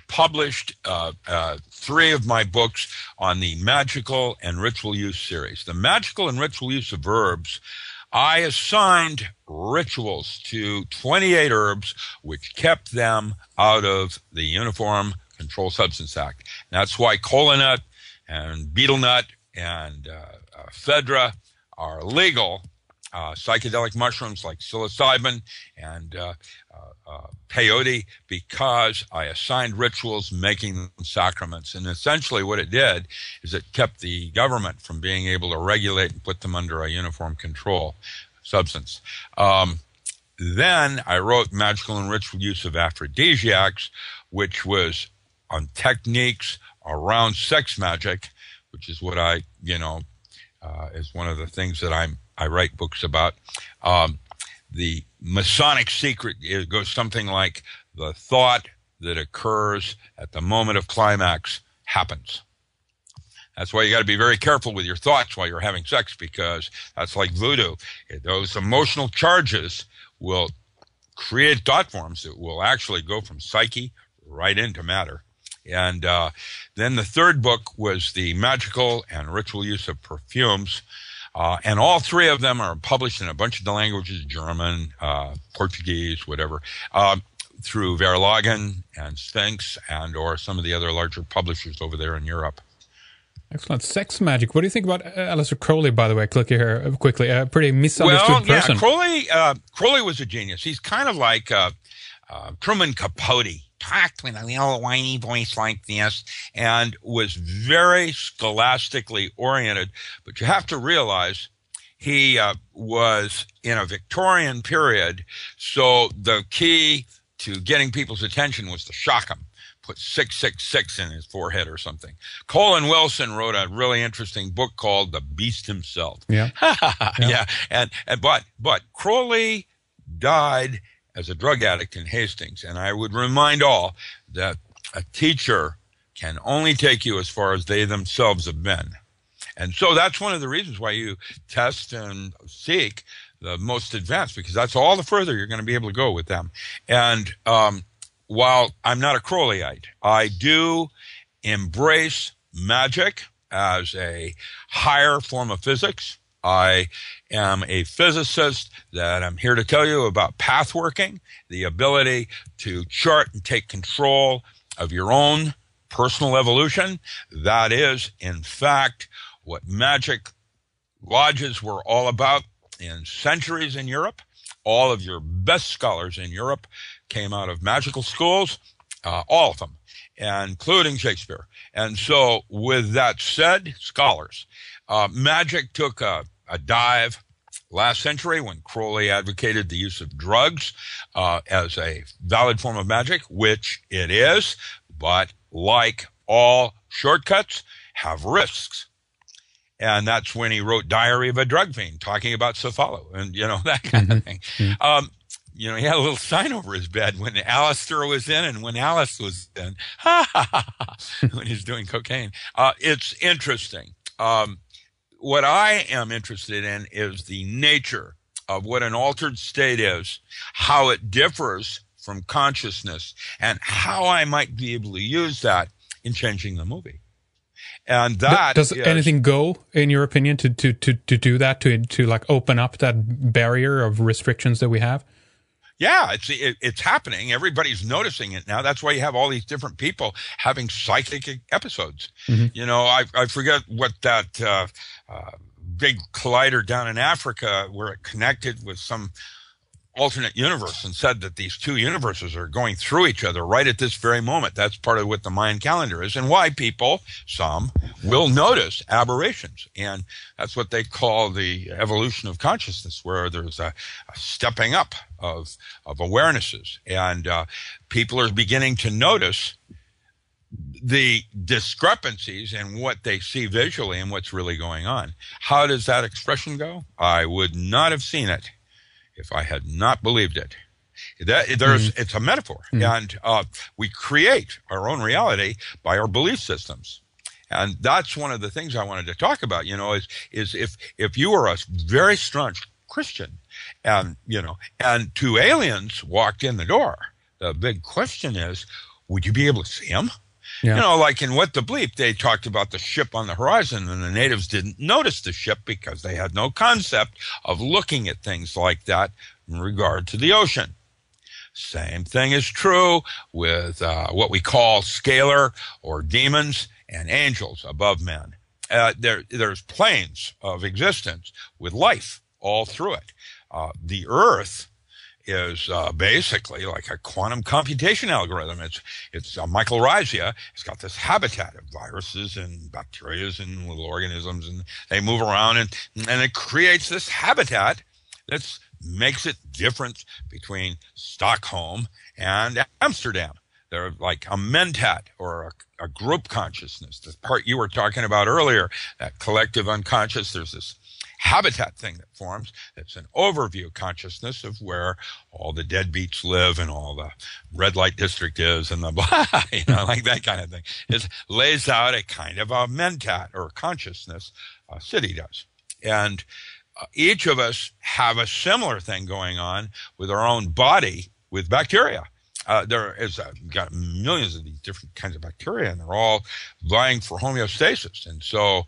published 3 of my books on the magical and ritual use series. The magical and ritual use of herbs, I assigned rituals to 28 herbs, which kept them out of the Uniform Controlled Substance Act. And that's why kola nut and betel nut and ephedra are legal. Psychedelic mushrooms like psilocybin and peyote, because I assigned rituals making them sacraments. And essentially what it did is it kept the government from being able to regulate and put them under a uniform control substance. Then I wrote Magical and Ritual Use of Aphrodisiacs, which was on techniques around sex magic, which is what I, is one of the things that I write books about. The Masonic secret, it goes something like the thought that occurs at the moment of climax happens. That's why you got to be very careful with your thoughts while you're having sex, because that's like voodoo. Those emotional charges will create thought forms that will actually go from psyche right into matter. And then the third book was the Magical and Ritual Use of Perfumes. And all three of them are published in a bunch of the languages, German, Portuguese, whatever, through Verlagen and Sphinx and or some of the other larger publishers over there in Europe. Excellent. Sex magic. What do you think about Aleister Crowley, by the way? Quickly here, quickly. A pretty misunderstood person. Yeah, Crowley was a genius. He's kind of like Truman Capote. Talked with a little whiny voice like this and was very scholastically oriented. But you have to realize he was in a Victorian period, so the key to getting people's attention was to shock them. Put 666 in his forehead or something. Colin Wilson wrote a really interesting book called The Beast Himself. Yeah. Yeah. But Crowley died as a drug addict in Hastings. And I would remind all that a teacher can only take you as far as they themselves have been. And so that's one of the reasons why you test and seek the most advanced, because that's all the further you're going to be able to go with them. And while I'm not a Crowleyite, I do embrace magic as a higher form of physics. I am a physicist that I'm here to tell you about path working, the ability to chart and take control of your own personal evolution. That is, in fact, what magic lodges were all about in centuries in Europe. All of your best scholars in Europe came out of magical schools, all of them, including Shakespeare. And so with that said, scholars, magic took a dive last century when Crowley advocated the use of drugs as a valid form of magic, which it is, but like all shortcuts, have risks. And that's when he wrote Diary of a Drug Fiend, talking about Cephalo and, that kind of thing. He had a little sign over his bed when Alistair was in and when Alice was in, when he's doing cocaine. It's interesting. What I am interested in is the nature of what an altered state is, how it differs from consciousness, and how I might be able to use that in changing the movie. And that does anything go, in your opinion, to do that, to like open up that barrier of restrictions that we have? Yeah, it's happening. Everybody's noticing it now. That's why you have all these different people having psychic episodes. Mm-hmm. I forget what that big collider down in Africa where it connected with some alternate universe and said that these two universes are going through each other right at this very moment. That's part of what the Mayan calendar is and why people, some, will notice aberrations. And that's what they call the evolution of consciousness, where there's a stepping up of awarenesses. And people are beginning to notice the discrepancies in what they see visually and what's really going on. How does that expression go? I would not have seen it if I had not believed it. It's a metaphor. Mm-hmm. And we create our own reality by our belief systems. And that's one of the things I wanted to talk about, is if you are a very staunch Christian and two aliens walked in the door, the big question is, would you be able to see them? Yeah. Like in What the Bleep, they talked about the ship on the horizon, and the natives didn't notice the ship because they had no concept of looking at things like that in regard to the ocean. Same thing is true with what we call scalar or demons and angels above men. There's planes of existence with life all through it. The Earth is basically like a quantum computation algorithm. It's mycorrhiza. It's got this habitat of viruses and bacteria and little organisms, and they move around, and it creates this habitat that makes it different between Stockholm and Amsterdam. They're like a mentat or a group consciousness. The part you were talking about earlier, that collective unconscious, there's this habitat thing that forms. It's an overview consciousness of where all the deadbeats live and all the red light district is and the blah, like that kind of thing. It lays out a kind of a mentat or consciousness. A city does. And each of us have a similar thing going on with our own body with bacteria. There is got millions of these different kinds of bacteria, and they're all vying for homeostasis. And so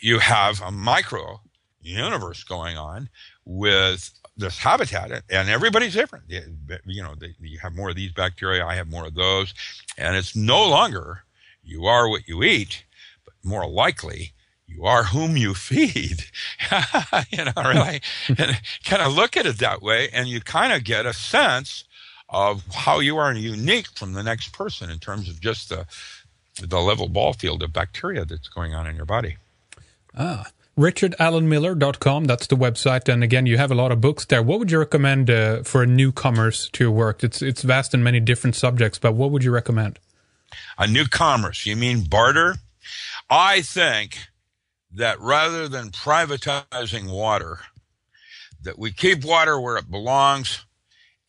you have a micro universe going on with this habitat, and everybody's different. You have more of these bacteria, I have more of those, and it's no longer you are what you eat, but more likely you are whom you feed. Really, and kind of look at it that way, and you kind of get a sense of how you are unique from the next person in terms of just the level ball field of bacteria that's going on in your body. RichardAllenMiller.com, that's the website. And again, you have a lot of books there. What would you recommend for newcomers to your work? It's vast in many different subjects, but what would you recommend? A newcomers, you mean barter? I think that rather than privatizing water, that we keep water where it belongs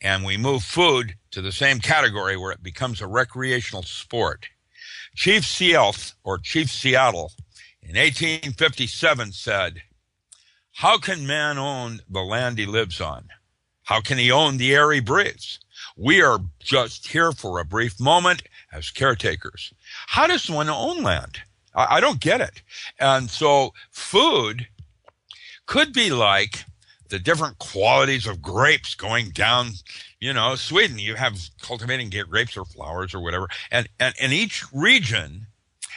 and we move food to the same category where it becomes a recreational sport. Chief Seattle in 1857 said, "How can man own the land he lives on? How can he own the air he breathes? We are just here for a brief moment as caretakers." How does one own land? I don't get it. And so food could be like the different qualities of grapes going down, Sweden. You have cultivating grapes or flowers or whatever. And each region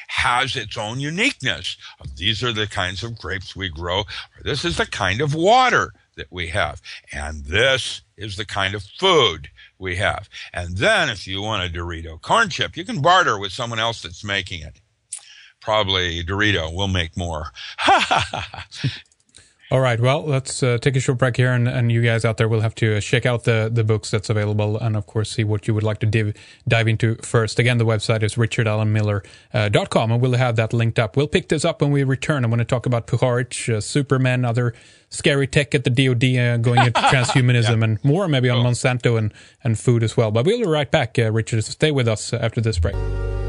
has its own uniqueness. These are the kinds of grapes we grow. Or this is the kind of water that we have. And this is the kind of food we have. And then if you want a Dorito corn chip, you can barter with someone else that's making it. Probably Dorito will make more. All right, well, let's take a short break here, and you guys out there will have to check out the books that's available and, of course, see what you would like to dive into first. Again, the website is RichardAllenMiller.com, and we'll have that linked up. We'll pick this up when we return. I want to talk about Puharich, Superman, other scary tech at the DoD going into transhumanism, and more maybe on Monsanto and food as well. But we'll be right back, Richard, so stay with us after this break.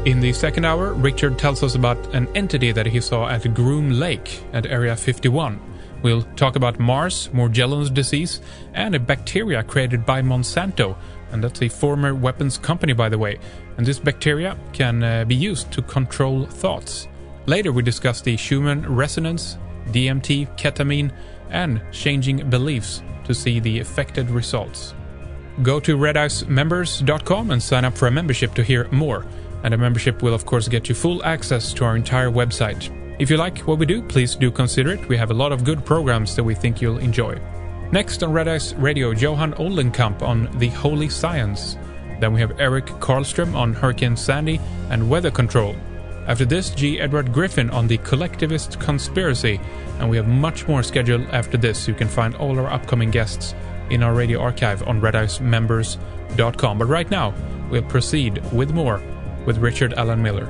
In the second hour, Richard tells us about an entity that he saw at Groom Lake at Area 51. We'll talk about Mars, Morgellons disease, and a bacteria created by Monsanto. And that's a former weapons company, by the way. And this bacteria can be used to control thoughts. Later we discuss the Schumann Resonance, DMT, ketamine, and changing beliefs to see the affected results. Go to redicemembers.com and sign up for a membership to hear more. And a membership will, of course, get you full access to our entire website. If you like what we do, please do consider it. We have a lot of good programs that we think you'll enjoy. Next on Red Ice Radio, Johan Oldenkamp on the Holy Science. Then we have Eric Karlström on Hurricane Sandy and weather control. After this, G. Edward Griffin on the collectivist conspiracy. And we have much more scheduled after this. You can find all our upcoming guests in our radio archive on redicemembers.com. But right now, we'll proceed with more with Richard Allen Miller.